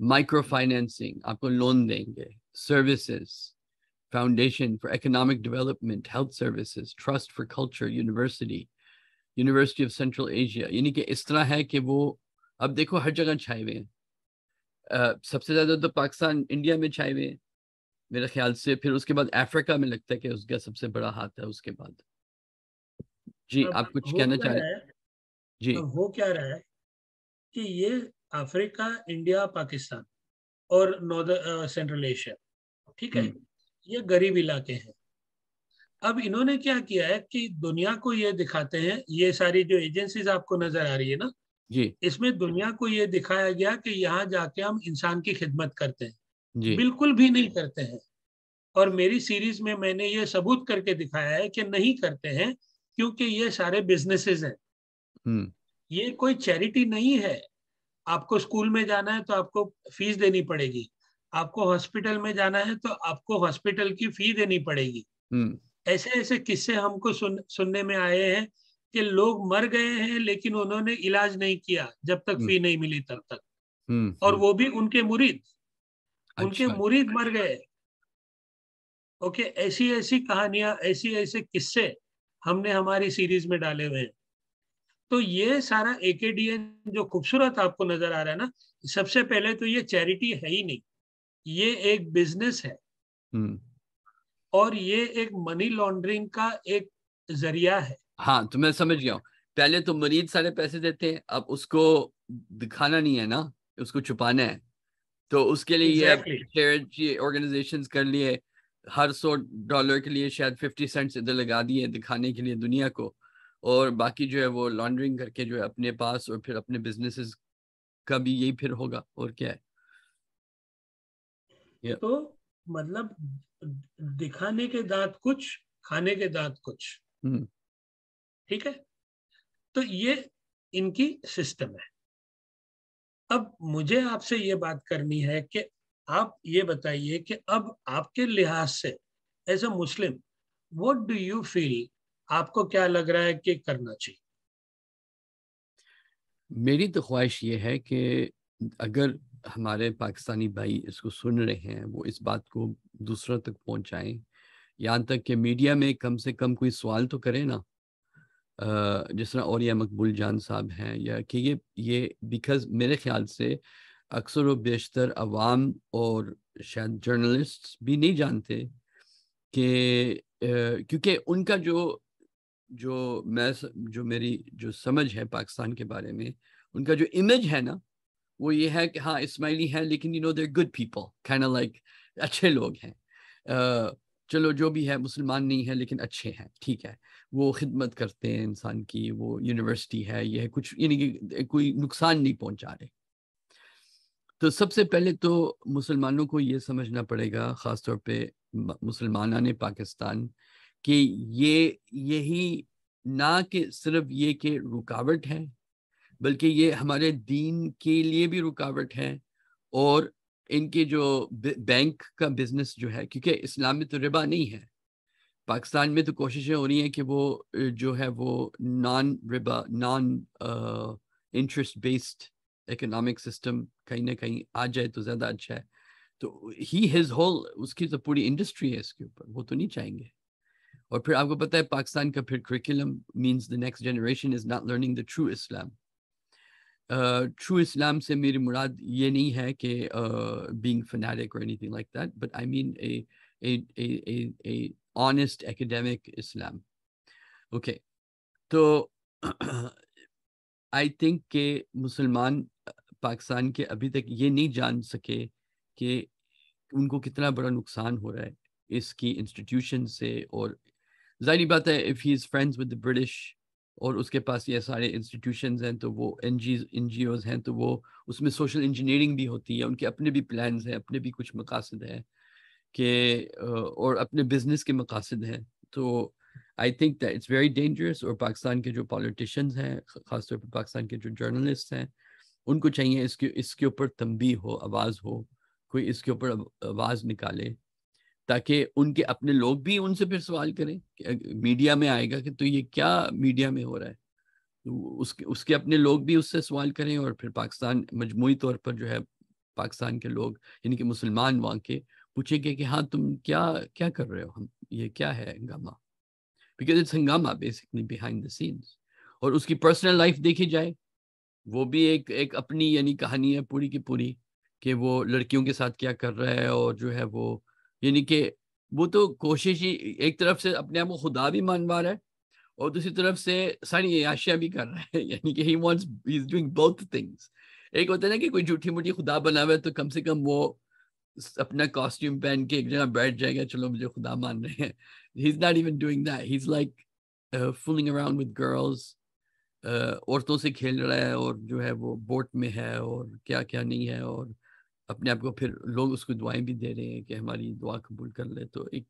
مائکرو فائنینسنگ آپ کو لون دیں گے، services, foundation for economic development, health services, trust for culture, university of central Asia. یعنی کہ اس طرح ہے کہ وہ اب دیکھو ہر جگہ چھائے ہوئے ہیں. سب سے زیادہ تو پاکستان انڈیا میں چھائے ہوئے ہیں میرے خیال سے، پھر اس کے بعد افریقہ میں لگتا ہے کہ اس کا سب سے بڑا ہاتھ ہے اس کے بعد. جی اب آپ کچھ ہو کہنا کیا چاہ رہا رہے؟ ہے، جی اب ہو کیا رہا ہے کہ یہ افریقہ، انڈیا، پاکستان اور سینٹرل ایشیا، ٹھیک ہے، یہ غریب علاقے ہیں. اب انہوں نے کیا کیا ہے کہ دنیا کو یہ دکھاتے ہیں، یہ ساری جو ایجنسیز آپ کو نظر آ رہی ہے نا، جی اس میں دنیا کو یہ دکھایا گیا کہ یہاں جا کے ہم انسان کی خدمت کرتے ہیں. جی بالکل بھی نہیں کرتے ہیں. اور میری سیریز میں نے یہ ثبوت کر کے دکھایا ہے کہ نہیں کرتے ہیں، کیونکہ یہ سارے بزنسز ہیں. یہ کوئی چیریٹی نہیں ہے. آپ کو اسکول میں جانا ہے تو آپ کو فیس دینی پڑے گی، آپ کو ہاسپٹل میں جانا ہے تو آپ کو ہاسپٹل کی فی دینی پڑے گی. ایسے ایسے قصے ہم کو سننے میں آئے ہیں کہ لوگ مر گئے ہیں لیکن انہوں نے علاج نہیں کیا جب تک فی نہیں ملی تب تک. اور وہ بھی ان کے اچھا مرید مر گئے. اوکے، ایسی ایسی کہانیاں، ایسی ایسے قصے ہم نے ہماری سیریز میں ڈالے ہوئے ہیں. تو یہ سارا AKDN جو خوبصورت آپ کو نظر آ رہا ہے نا، سب سے پہلے تو یہ چیریٹی ہے ہی نہیں، یہ ایک بزنس ہے. اور یہ ایک منی لانڈرنگ کا ایک ذریعہ ہے. ہاں تو میں سمجھ گیا ہوں. پہلے تو مریض سارے پیسے دیتے ہیں، اب اس کو دکھانا نہیں ہے نا، اس کو چھپانا ہے. تو اس کے لیے یہ اب Exactly. چیریٹی آرگنائزیشنز کر لیے، ہر $100 کے لیے شاید 50 سینٹس ادھر لگا دیے دکھانے کے لیے دنیا کو، اور باقی جو ہے وہ لانڈرنگ کر کے جو ہے اپنے پاس، اور پھر اپنے بزنسز کا بھی یہی پھر ہوگا. اور کیا ہے. تو مطلب دکھانے کے دانت کچھ، کھانے کے دانت کچھ. ٹھیک ہے، تو یہ ان کی سسٹم ہے. اب مجھے آپ سے یہ بات کرنی ہے کہ آپ یہ بتائیے کہ اب آپ کے لحاظ سے as a Muslim what do you feel، آپ کو کیا لگ رہا ہے کہ کرنا چاہیے؟ میری تو خواہش یہ ہے کہ اگر ہمارے پاکستانی بھائی اس کو سن رہے ہیں، وہ اس بات کو دوسروں تک پہنچائیں، یہاں تک کہ میڈیا میں کم سے کم کوئی سوال تو کرے نا، جس طرح اولیاء مقبول جان صاحب ہیں، یا کہ یہ بیکاز میرے خیال سے اکثر و بیشتر عوام اور شاید جرنلسٹ بھی نہیں جانتے کہ کیونکہ ان کا جو میری جو سمجھ ہے پاکستان کے بارے میں، ان کا جو امیج ہے نا، وہ یہ ہے کہ ہاں اسماعیلی ہے لیکن they're good people, kind of like اچھے لوگ ہیں. چلو جو بھی ہے، مسلمان نہیں ہے لیکن اچھے ہیں، ٹھیک ہے، وہ خدمت کرتے ہیں انسان کی، وہ یونیورسٹی ہے، یہ کچھ یعنی کہ کوئی نقصان نہیں پہنچا رہے. تو سب سے پہلے تو مسلمانوں کو یہ سمجھنا پڑے گا، خاص طور پہ مسلمانان پاکستان، کہ یہی نہ کہ صرف یہ کہ رکاوٹ ہے، بلکہ یہ ہمارے دین کے لیے بھی رکاوٹ ہے. اور ان کے جو بینک کا بزنس جو ہے، کیونکہ اسلام میں تو ربا نہیں ہے، پاکستان میں تو کوششیں ہو رہی ہیں کہ وہ جو ہے وہ نان ربا، naan interest based economic system کہیں نہ کہیں آ جائے تو زیادہ اچھا ہے. تو ہز ہول، اس کی تو پوری انڈسٹری ہے اس کے اوپر، وہ تو نہیں چاہیں گے. اور پھر آپ کو پتہ ہے پاکستان کا پھر curriculum means the next generation is not learning the true Islam. True Islam سے میری مراد یہ نہیں ہے کہ being fanatic or anything like that, but I mean a honest academic Islam. Okay, تو I think کہ مسلمان پاکستان کے ابھی تک یہ نہیں جان سکے کہ ان کو کتنا بڑا نقصان ہو رہا ہے اس کی انسٹیٹیوشن سے. اور ظاہری بات ہے if he is friends with the British اور اس کے پاس یہ سارے انسٹیٹیوشنز ہیں، تو وہ این جی اوز ہیں، تو وہ اس میں سوشل انجینئرنگ بھی ہوتی ہے، ان کے اپنے بھی پلانز ہیں، اپنے بھی کچھ مقاصد ہیں کہ اور اپنے بزنس کے مقاصد ہیں. تو I think that it's very dangerous. اور پاکستان کے جو پالیٹیشینز ہیں، خاص طور پہ پاکستان کے جو جرنلسٹ ہیں، ان کو چاہیے اس کے اوپر تنبیہ ہو، آواز ہو، کوئی اس کے اوپر آواز نکالے، تاکہ ان کے اپنے لوگ بھی ان سے پھر سوال کریں. میڈیا میں آئے گا کہ تو یہ کیا میڈیا میں ہو رہا ہے, اس کے اپنے لوگ بھی اس سے سوال کریں, اور پھر پاکستان مجموعی طور پر جو ہے پاکستان کے لوگ یعنی کہ مسلمان وہاں کے پوچھیں گے کہ ہاں تم کیا کر رہے ہو, ہم یہ کیا ہے ہنگامہ, بیکاز اٹس ہنگامہ بیسکلی بیہائنڈ دا سینس. اور اس کی پرسنل لائف دیکھی جائے, وہ بھی ایک اپنی یعنی کہانی ہے پوری کی پوری, کہ وہ لڑکیوں کے ساتھ کیا کر رہا ہے, اور جو ہے وہ یعنی کہ وہ تو کوشش ہی ایک طرف سے اپنے آپ کو خدا بھی مانوا رہا ہے اور دوسری طرف سے ساری عیاشیاں بھی کر رہا ہے, یعنی کہ he is doing both things. ایک ہوتا ہے نا کہ کوئی جھوٹی موٹی خدا بنا ہوا ہے تو کم سے کم وہ اپنا کاسٹیوم پہن کے ایک جگہ بیٹھ جائے گا, چلو مجھے خدا مان رہے ہیں. He's not even doing that. He's like fooling around with girls, عورتوں سے کھیل رہا ہے, اور جو ہے وہ بوٹ میں ہے اور کیا کیا نہیں ہے, اور اپنے آپ کو پھر لوگ اس کو دعائیں بھی دے رہے ہیں کہ ہماری دعا قبول کر لے. تو ایک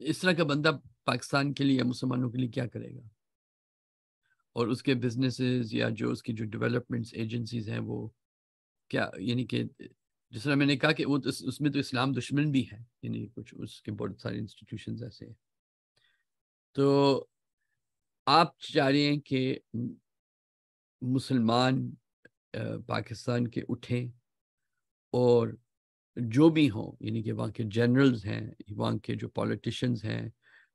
اس طرح کا بندہ پاکستان کے لیے یا مسلمانوں کے لیے کیا کرے گا؟ اور اس کے بزنسز یا جو اس کی جو ڈیولپمنٹس ایجنسیز ہیں وہ کیا, یعنی کہ جس طرح میں نے کہا کہ وہ اس میں تو اسلام دشمن بھی ہے, یعنی کچھ اس کے بہت سارے انسٹیٹیوشنز ایسے ہیں. تو آپ چاہ رہے ہیں کہ مسلمان پاکستان کے اٹھیں اور جو بھی ہوں, یعنی کہ وہاں کے جنرلز ہیں, وہاں کے جو پولیٹیشنز ہیں,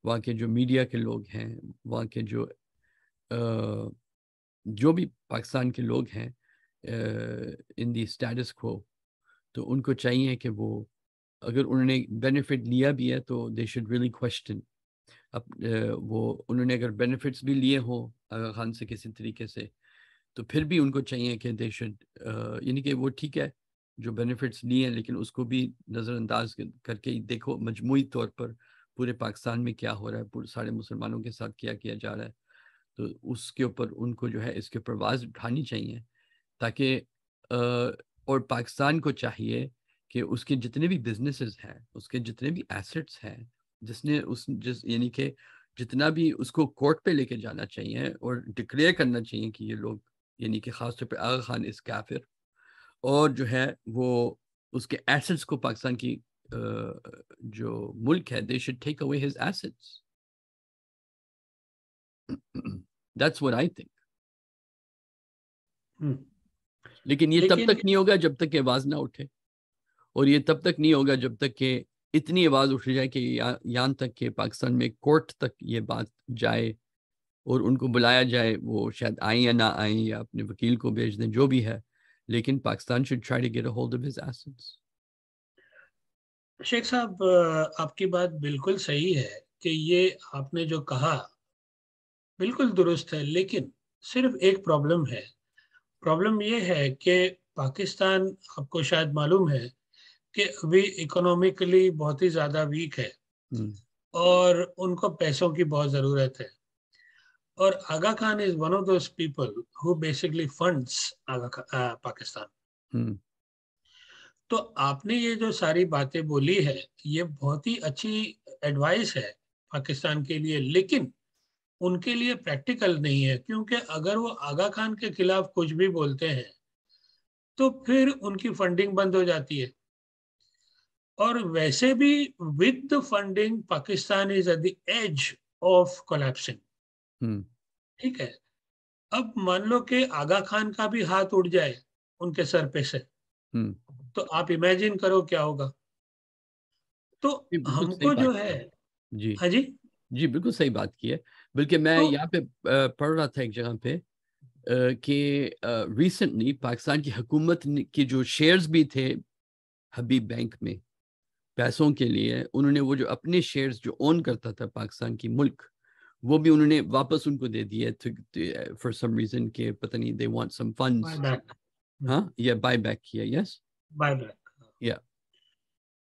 وہاں کے جو میڈیا کے لوگ ہیں, وہاں کے جو بھی پاکستان کے لوگ ہیں ان دی اسٹیٹس کو, تو ان کو چاہیے کہ وہ اگر انہوں نے بینیفٹ لیا بھی ہے تو دے شوڈ ریئلی کوشچن وہ انہوں نے اگر بینیفٹس بھی لیے ہوں آغا خان سے کسی طریقے سے, تو پھر بھی ان کو چاہیے کہ دے شوڈ یعنی کہ وہ ٹھیک ہے جو بینیفٹس لیے ہیں, لیکن اس کو بھی نظر انداز کر کے دیکھو مجموعی طور پر پورے پاکستان میں کیا ہو رہا ہے, پورے سارے مسلمانوں کے ساتھ کیا جا رہا ہے. تو اس کے اوپر ان کو جو ہے اس کے اوپر آواز اٹھانی چاہیے, تاکہ اور پاکستان کو چاہیے کہ اس کے جتنے بھی بزنسز ہیں, اس کے جتنے بھی ایسٹس ہیں, یعنی کہ جتنا بھی اس کو کورٹ پہ لے کے جانا چاہیے اور ڈکلیئر کرنا چاہیے کہ یہ لوگ یعنی کہ خاص طور پہ آغا خان اس کافر, اور جو ہے وہ اس کے ایسٹس کو پاکستان کی جو ملک ہے they should take away his assets. That's what I think. لیکن یہ تب تک نہیں ہوگا جب تک کہ آواز نہ اٹھے, اور یہ تب تک نہیں ہوگا جب تک کہ اتنی آواز اٹھ جائے کہ یہاں تک کہ پاکستان میں کورٹ تک یہ بات جائے اور ان کو بلایا جائے, وہ شاید آئیں یا نہ آئیں یا اپنے وکیل کو بھیج دیں, جو بھی ہے, لیکن Pakistan should try to get a hold of his assets. شیخ صاحب آپ کی بات بالکل صحیح ہے کہ یہ آپ نے جو کہا بالکل درست ہے, لیکن صرف ایک پرابلم ہے. پرابلم یہ ہے کہ پاکستان آپ کو شاید معلوم ہے کہ ابھی اکنومیکلی بہت ہی زیادہ ویک ہے اور ان کو پیسوں کی بہت ضرورت ہے, اور آغا Khan is one of those people who basically funds Pakistan. تو آپ نے یہ جو ساری باتیں بولی ہے یہ بہت ہی اچھی ایڈوائس ہے پاکستان کے لیے, لیکن ان کے لیے پریکٹیکل نہیں ہے, کیونکہ اگر وہ آغا خان کے خلاف کچھ بھی بولتے ہیں تو پھر ان کی فنڈنگ بند ہو جاتی ہے, اور ویسے بھی with the funding Pakistan is at the edge of collapsing. ٹھیک ہے, اب مان لو کہ آغا خان کا بھی ہاتھ اڑ جائے ان کے سر پہ سے, تو آپ امیجن کرو کیا ہوگا. تو ہم کو جو ہے ہاں جی بالکل صحیح بات کی ہے. بلکہ میں یہاں پہ پڑھ رہا تھا ایک جگہ پہ کہ ریسنٹلی پاکستان کی حکومت کے جو شیئرز بھی تھے حبیب بینک میں پیسوں کے لیے, انہوں نے وہ جو اپنے شیئرز جو اون کرتا تھا پاکستان کی ملک, وہ بھی انہوں نے واپس ان کو دے دیے فار سم ریزن کہ پتہ نہیں they want some funds. ہاں یا بائی بیک کیا. Yes by back. یا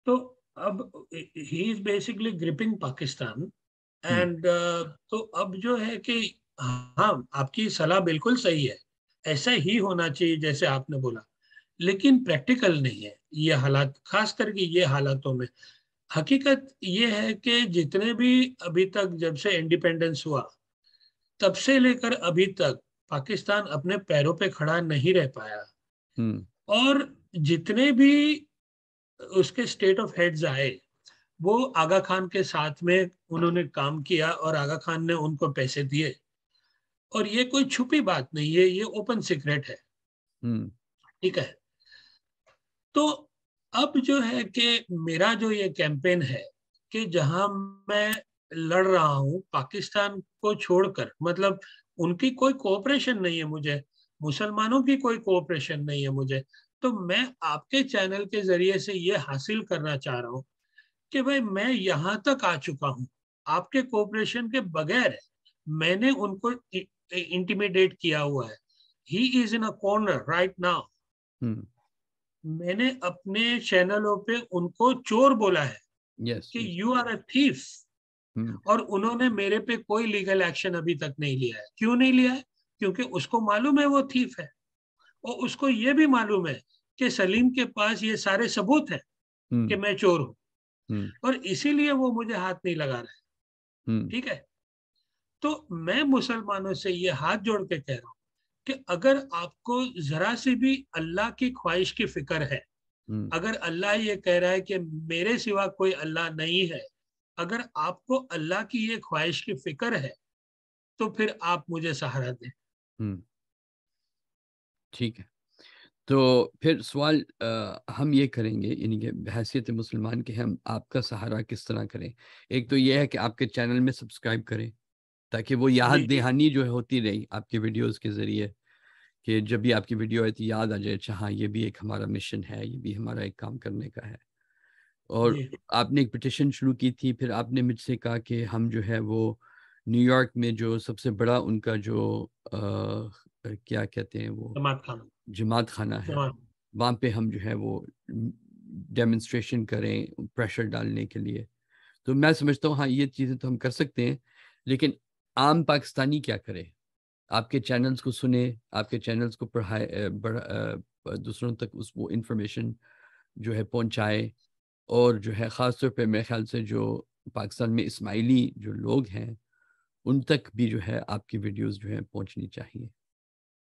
تو اب ہی is basically gripping Pakistan and تو اب جو ہے کہ ہاں آپ کی صلاح بالکل صحیح ہے, ایسا ہی ہونا چاہیے جیسے آپ نے بولا, لیکن پریکٹیکل نہیں ہے یہ حالات, خاص کر کے یہ حالاتوں میں. حقیقت یہ ہے کہ جتنے بھی ابھی تک جب سے انڈیپینڈنس ہوا تب سے لے کر ابھی تک پاکستان اپنے پیروں پہ کھڑا نہیں رہ پایا, اور جتنے بھی اس کے اسٹیٹ آف ہیڈز آئے وہ آغا خان کے ساتھ میں انہوں نے کام کیا اور آغا خان نے ان کو پیسے دیے, اور یہ کوئی چھپی بات نہیں ہے, یہ اوپن سیکرٹ ہے. ٹھیک ہے, تو اب جو ہے کہ میرا جو یہ کیمپین ہے کہ جہاں میں لڑ رہا ہوں پاکستان کو چھوڑ کر, مطلب ان کی کوئی کوآپریشن نہیں ہے مجھے, مسلمانوں کی کوئی کوآپریشن نہیں ہے مجھے, تو میں آپ کے چینل کے ذریعے سے یہ حاصل کرنا چاہ رہا ہوں کہ بھائی میں یہاں تک آ چکا ہوں آپ کے کوآپریشن کے بغیر, میں نے ان کو انٹیمیڈیٹ کیا ہوا ہے. ہی از ان اے کارنر رائٹ ناؤ. میں نے اپنے چینلوں پہ ان کو چور بولا ہے کہ یو آر اے تھیف, اور انہوں نے میرے پہ کوئی لیگل ایکشن ابھی تک نہیں لیا ہے. کیوں نہیں لیا ہے؟ کیونکہ اس کو معلوم ہے وہ تھیف ہے, اور اس کو یہ بھی معلوم ہے کہ سلیم کے پاس یہ سارے ثبوت ہیں کہ میں چور ہوں, اور اسی لیے وہ مجھے ہاتھ نہیں لگا رہا ہے. ٹھیک ہے, تو میں مسلمانوں سے یہ ہاتھ جوڑ کے کہہ رہا ہوں کہ اگر آپ کو ذرا سی بھی اللہ کی خواہش کی فکر ہے, اگر اللہ یہ کہہ رہا ہے کہ میرے سوا کوئی اللہ نہیں ہے, اگر آپ کو اللہ کی یہ خواہش کی فکر ہے تو پھر آپ مجھے سہارا دیں. ٹھیک ہے, تو پھر سوال ہم یہ کریں گے, یعنی کہ بحیثیت مسلمان کے ہم آپ کا سہارا کس طرح کریں. ایک تو یہ ہے کہ آپ کے چینل میں سبسکرائب کریں تاکہ وہ یاد دہانی جو ہوتی رہی آپ کے ویڈیوز کے ذریعے, کہ جب بھی آپ کی ویڈیو آئی تھی یاد آ جائے, اچھا ہاں یہ بھی ایک ہمارا مشن ہے, یہ بھی ہمارا ایک کام کرنے کا ہے. اور آپ نے ایک پٹیشن شروع کی تھی, پھر آپ نے مجھ سے کہا کہ ہم جو ہے وہ نیو یارک میں جو سب سے بڑا ان کا جو کیا کہتے ہیں وہ جماعت خانہ ہے, وہاں پہ ہم جو ہے وہ ڈیمونسٹریشن کریں پریشر ڈالنے کے لیے. تو میں سمجھتا ہوں ہاں یہ چیزیں تو ہم کر سکتے ہیں, لیکن عام پاکستانی کیا کرے؟ آپ کے چینلز کو سنے, آپ کے چینلز کو پڑھائے, دوسروں تک وہ انفارمیشن جو ہے پہنچائے, اور جو ہے خاص طور پہ میرے خیال سے جو پاکستان میں اسماعیلی جو لوگ ہیں ان تک بھی جو ہے آپ کی ویڈیوز جو ہے پہنچنی چاہیے,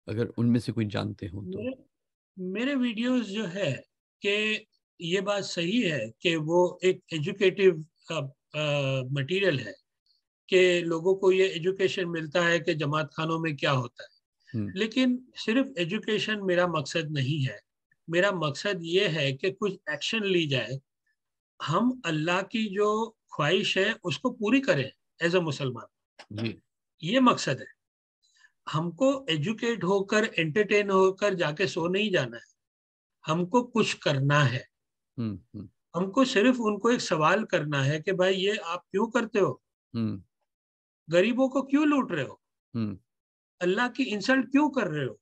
اگر ان میں سے کوئی جانتے ہوں تو. میرے ویڈیوز جو ہے کہ یہ بات صحیح ہے کہ وہ ایک ایجوکیٹو مٹیریل ہے کہ لوگوں کو یہ ایجوکیشن ملتا ہے کہ جماعت خانوں میں کیا ہوتا ہے, لیکن صرف ایجوکیشن میرا مقصد نہیں ہے. میرا مقصد یہ ہے کہ کچھ ایکشن لی جائے, ہم اللہ کی جو خواہش ہے اس کو پوری کریں ایز اے مسلمان. یہ مقصد ہے. ہم کو ایجوکیٹ ہو کر انٹرٹین ہو کر جا کے سو نہیں جانا ہے, ہم کو کچھ کرنا ہے. ہم کو صرف ان کو ایک سوال کرنا ہے کہ بھائی یہ آپ کیوں کرتے ہو, غریبوں کو کیوں لوٹ رہے ہو, اللہ کی انسلٹ کیوں کر رہے ہو.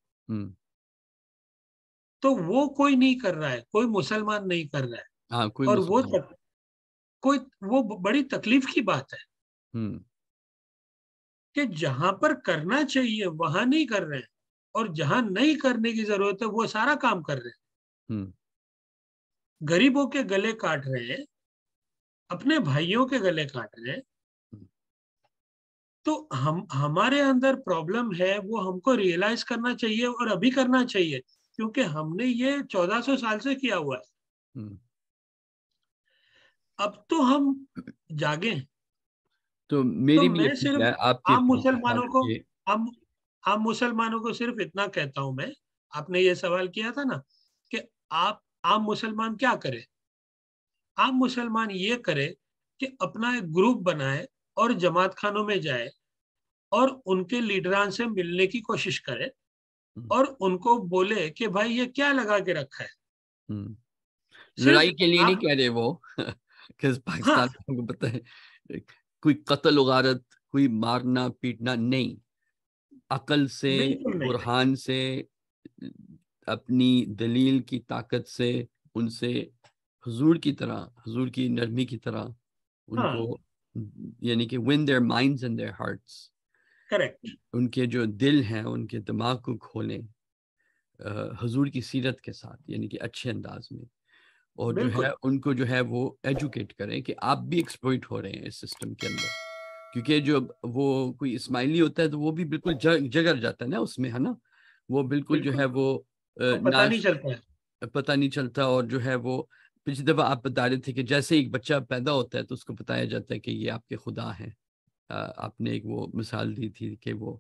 تو وہ کوئی نہیں کر رہا ہے, کوئی مسلمان نہیں کر رہا ہے, اور وہ بڑی تکلیف کی بات ہے کہ جہاں پر کرنا چاہیے وہاں نہیں کر رہے ہیں, اور جہاں نہیں کرنے کی ضرورت ہے وہ سارا کام کر رہے ہیں. غریبوں کے گلے کاٹ رہے ہیں, اپنے بھائیوں کے گلے کاٹ رہے ہیں. تو ہمارے اندر پرابلم ہے, وہ ہم کو ریئلائز کرنا چاہیے, اور ابھی کرنا چاہیے, کیونکہ ہم نے یہ 1400 سال سے کیا ہوا ہے. اب تو ہم جاگیں. تو میری بھی میں صرف آپ کے عام مسلمانوں کو صرف اتنا کہتا ہوں میں, آپ نے یہ سوال کیا تھا نا کہ آپ عام مسلمان کیا کرے. عام مسلمان یہ کرے کہ اپنا ایک گروپ بنائے اور جماعت خانوں میں جائے اور ان کے لیڈران سے ملنے کی کوشش کرے, اور ان کو بولے کہ بھائی یہ کیا لگا کے رکھا ہے. لڑائی کے لیے نہیں کہہ رہے وہ, کہ پاکستان کو پتہ ہے کوئی قتل و غارت, کوئی مارنا پیٹنا نہیں, عقل سے, برہان سے, اپنی دلیل کی طاقت سے ان سے حضور کی طرح, حضور کی نرمی کی طرح ان کو, یعنی کہ win their minds and their hearts. Correct. ان کے جو دل ہیں ان کے دماغ کو کھولیں حضور کی سیرت کے ساتھ, یعنی کہ اچھے انداز میں, اور جو ہے ان کو جو ہے وہ ایجوکیٹ کریں کہ آپ بھی ایکسپلوئٹ ہو رہے ہیں اس سسٹم کے اندر. کیونکہ جو وہ کوئی اسماعیلی ہوتا ہے تو وہ بھی بالکل جگر جاتا ہے نا اس میں, ہے نا, وہ بالکل جو ہے وہ پتہ نہیں چلتا ہے, پتہ نہیں چلتا, اور جو ہے وہ پچھلی دفعہ آپ بتا رہے تھے کہ جیسے ایک بچہ پیدا ہوتا ہے تو اس کو بتایا جاتا ہے کہ یہ آپ کے خدا ہیں. آپ نے ایک وہ مثال دی تھی کہ وہ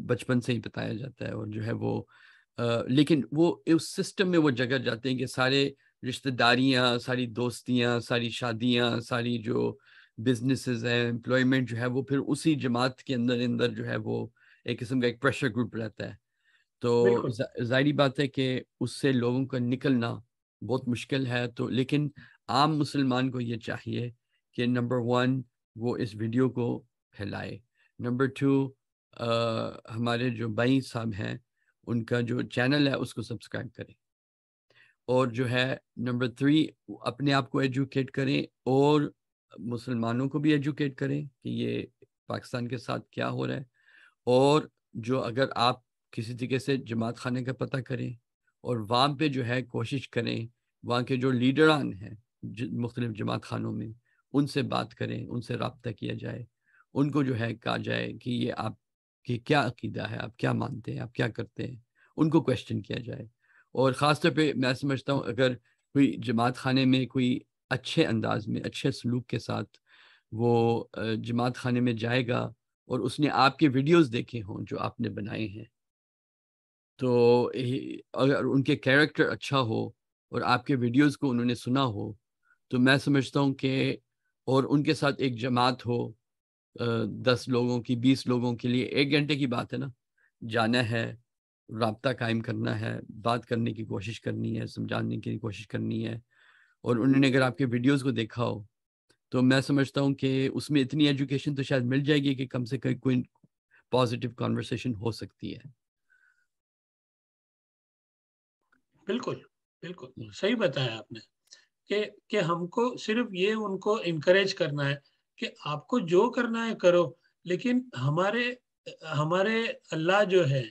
بچپن سے ہی بتایا جاتا ہے، اور جو ہے وہ لیکن وہ اس سسٹم میں وہ جگہ جاتے ہیں کہ سارے رشتہ داریاں، ساری دوستیاں، ساری شادیاں، ساری جو بزنسز ہیں، امپلائمنٹ جو ہے وہ پھر اسی جماعت کے اندر جو ہے وہ ایک قسم کا ایک پریشر گروپ رہتا ہے. تو ظاہری بات ہے کہ اس سے لوگوں کا نکلنا بہت مشکل ہے. تو لیکن عام مسلمان کو یہ چاہیے کہ نمبر 1 وہ اس ویڈیو کو پھیلائے، نمبر 2 ہمارے جو بھائی صاحب ہیں ان کا جو چینل ہے اس کو سبسکرائب کریں، اور جو ہے نمبر 3 اپنے آپ کو ایجوکیٹ کریں اور مسلمانوں کو بھی ایجوکیٹ کریں کہ یہ پاکستان کے ساتھ کیا ہو رہا ہے. اور جو اگر آپ کسی طریقے سے جماعت خانے کا پتہ کریں اور وہاں پہ جو ہے کوشش کریں، وہاں کے جو لیڈران ہیں مختلف جماعت خانوں میں ان سے بات کریں، ان سے رابطہ کیا جائے، ان کو جو ہے کہا جائے کہ یہ آپ کہ کیا عقیدہ ہے، آپ کیا مانتے ہیں، آپ کیا کرتے ہیں، ان کو کویشچن کیا جائے. اور خاص طور پہ میں سمجھتا ہوں اگر کوئی جماعت خانے میں کوئی اچھے انداز میں، اچھے سلوک کے ساتھ وہ جماعت خانے میں جائے گا اور اس نے آپ کے ویڈیوز دیکھے ہوں جو آپ نے بنائے ہیں، تو اگر ان کے کیریکٹر اچھا ہو اور آپ کے ویڈیوز کو انہوں نے سنا ہو، تو میں سمجھتا ہوں کہ اور ان کے ساتھ ایک جماعت ہو 10 لوگوں کی، 20 لوگوں کے لیے 1 گھنٹے کی بات ہے نا، جانا ہے، رابطہ قائم کرنا ہے، بات کرنے کی کوشش کرنی ہے، سمجھانے کی کوشش کرنی ہے. اور انہوں نے اگر آپ کے ویڈیوز کو دیکھا ہو تو میں سمجھتا ہوں کہ اس میں اتنی ایجوکیشن تو شاید مل جائے گی کہ کم سے کم کوئی پازیٹیو کانورسیشن ہو سکتی ہے. بالکل بالکل صحیح بتایا آپ نے کہ ہم کو صرف یہ ان کو انکریج کرنا ہے کہ آپ کو جو کرنا ہے کرو، لیکن ہمارے اللہ جو ہے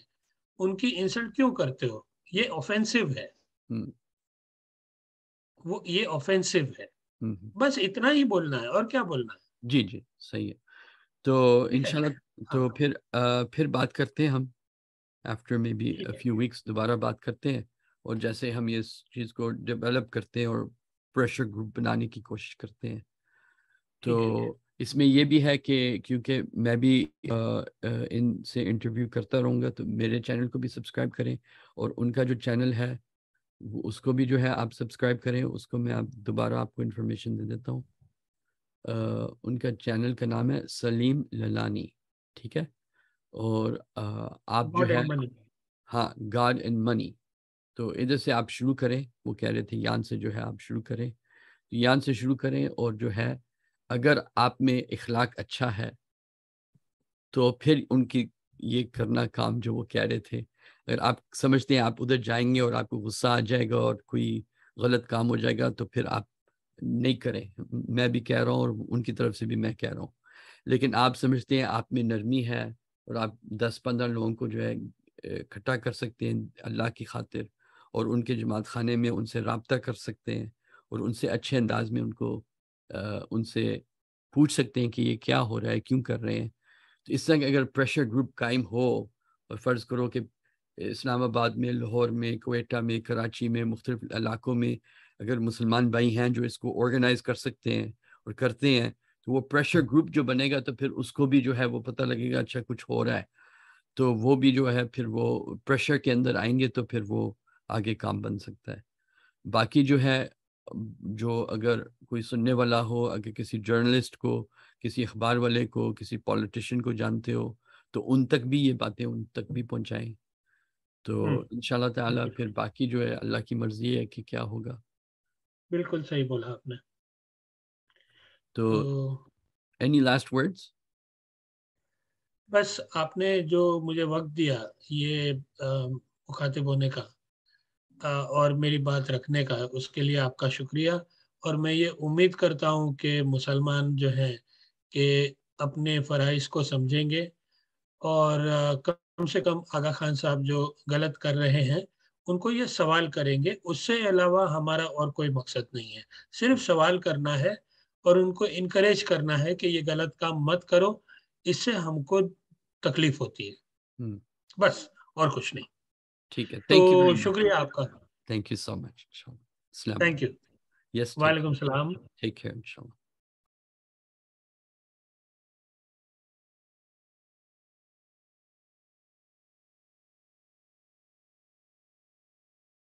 ان کی انسلٹ کیوں کرتے ہو؟ یہ آفینسو ہے، وہ یہ آفینسو ہے. بس اتنا ہی بولنا ہے، اور کیا بولنا ہے. جی جی صحیح ہے. تو انشاءاللہ تو پھر بات کرتے ہیں ہم after maybe a few weeks دوبارہ بات کرتے ہیں، اور جیسے ہم یہ چیز کو ڈیولپ کرتے ہیں اور پریشر گروپ بنانے کی کوشش کرتے ہیں. تو اس میں یہ بھی ہے کہ کیونکہ میں بھی ان سے انٹرویو کرتا رہوں گا تو میرے چینل کو بھی سبسکرائب کریں، اور ان کا جو چینل ہے اس کو بھی جو ہے آپ سبسکرائب کریں. اس کو میں دوبارہ آپ کو انفارمیشن دے دیتا ہوں. ان کا چینل کا نام ہے سلیم للانی، ٹھیک ہے. اور آپ جو ہے ہاں گاڈ اینڈ منی، تو ادھر سے آپ شروع کریں. وہ کہہ رہے تھے یان سے جو ہے آپ شروع کریں، یان سے شروع کریں. اور جو ہے اگر آپ میں اخلاق اچھا ہے تو پھر ان کی یہ کرنا کام جو وہ کہہ رہے تھے، اگر آپ سمجھتے ہیں آپ ادھر جائیں گے اور آپ کو غصہ آ جائے گا اور کوئی غلط کام ہو جائے گا تو پھر آپ نہیں کریں. میں بھی کہہ رہا ہوں اور ان کی طرف سے بھی میں کہہ رہا ہوں. لیکن آپ سمجھتے ہیں آپ میں نرمی ہے اور آپ 10-15 لوگوں کو جو ہے اکٹھا کر سکتے ہیں اللہ کی خاطر، اور ان کے جماعت خانے میں ان سے رابطہ کر سکتے ہیں اور ان سے اچھے انداز میں ان سے پوچھ سکتے ہیں کہ یہ کیا ہو رہا ہے، کیوں کر رہے ہیں. تو اس طرح اگر پریشر گروپ قائم ہو، اور فرض کرو کہ اسلام آباد میں، لاہور میں، کوئٹہ میں، کراچی میں، مختلف علاقوں میں اگر مسلمان بھائی ہیں جو اس کو آرگنائز کر سکتے ہیں اور کرتے ہیں، تو وہ پریشر گروپ جو بنے گا تو پھر اس کو بھی جو ہے وہ پتہ لگے گا اچھا کچھ ہو رہا ہے، تو وہ بھی جو ہے پھر وہ پریشر کے اندر آئیں گے تو پھر وہ آگے کام بن سکتا ہے. باقی جو ہے جو اگر کوئی سننے والا ہو، اگر کسی جرنلسٹ کو، کسی اخبار والے کو، کسی پولیٹیشین کو جانتے ہو تو ان تک بھی یہ باتیں ان تک بھی پہنچائیں. تو انشاءاللہ تعالی پھر باقی جو ہے اللہ کی مرضی ہے کہ کیا ہوگا. بالکل صحیح بولا آپ نے. تو any last words؟ بس آپ نے جو مجھے وقت دیا یہ مخاطب ہونے کا اور میری بات رکھنے کا، اس کے لیے آپ کا شکریہ. اور میں یہ امید کرتا ہوں کہ مسلمان جو ہیں کہ اپنے فرائض کو سمجھیں گے، اور کم سے کم آغا خان صاحب جو غلط کر رہے ہیں ان کو یہ سوال کریں گے. اس سے علاوہ ہمارا اور کوئی مقصد نہیں ہے، صرف سوال کرنا ہے اور ان کو انکریج کرنا ہے کہ یہ غلط کام مت کرو، اس سے ہم کو تکلیف ہوتی ہے، بس اور کچھ نہیں. ٹھیک ہے، تو تھینک یو ویری مچ. شکریہ آپ کا. Thank you so much. Islam. Thank you. Yes. Walaikum salam. Take care, inshallah.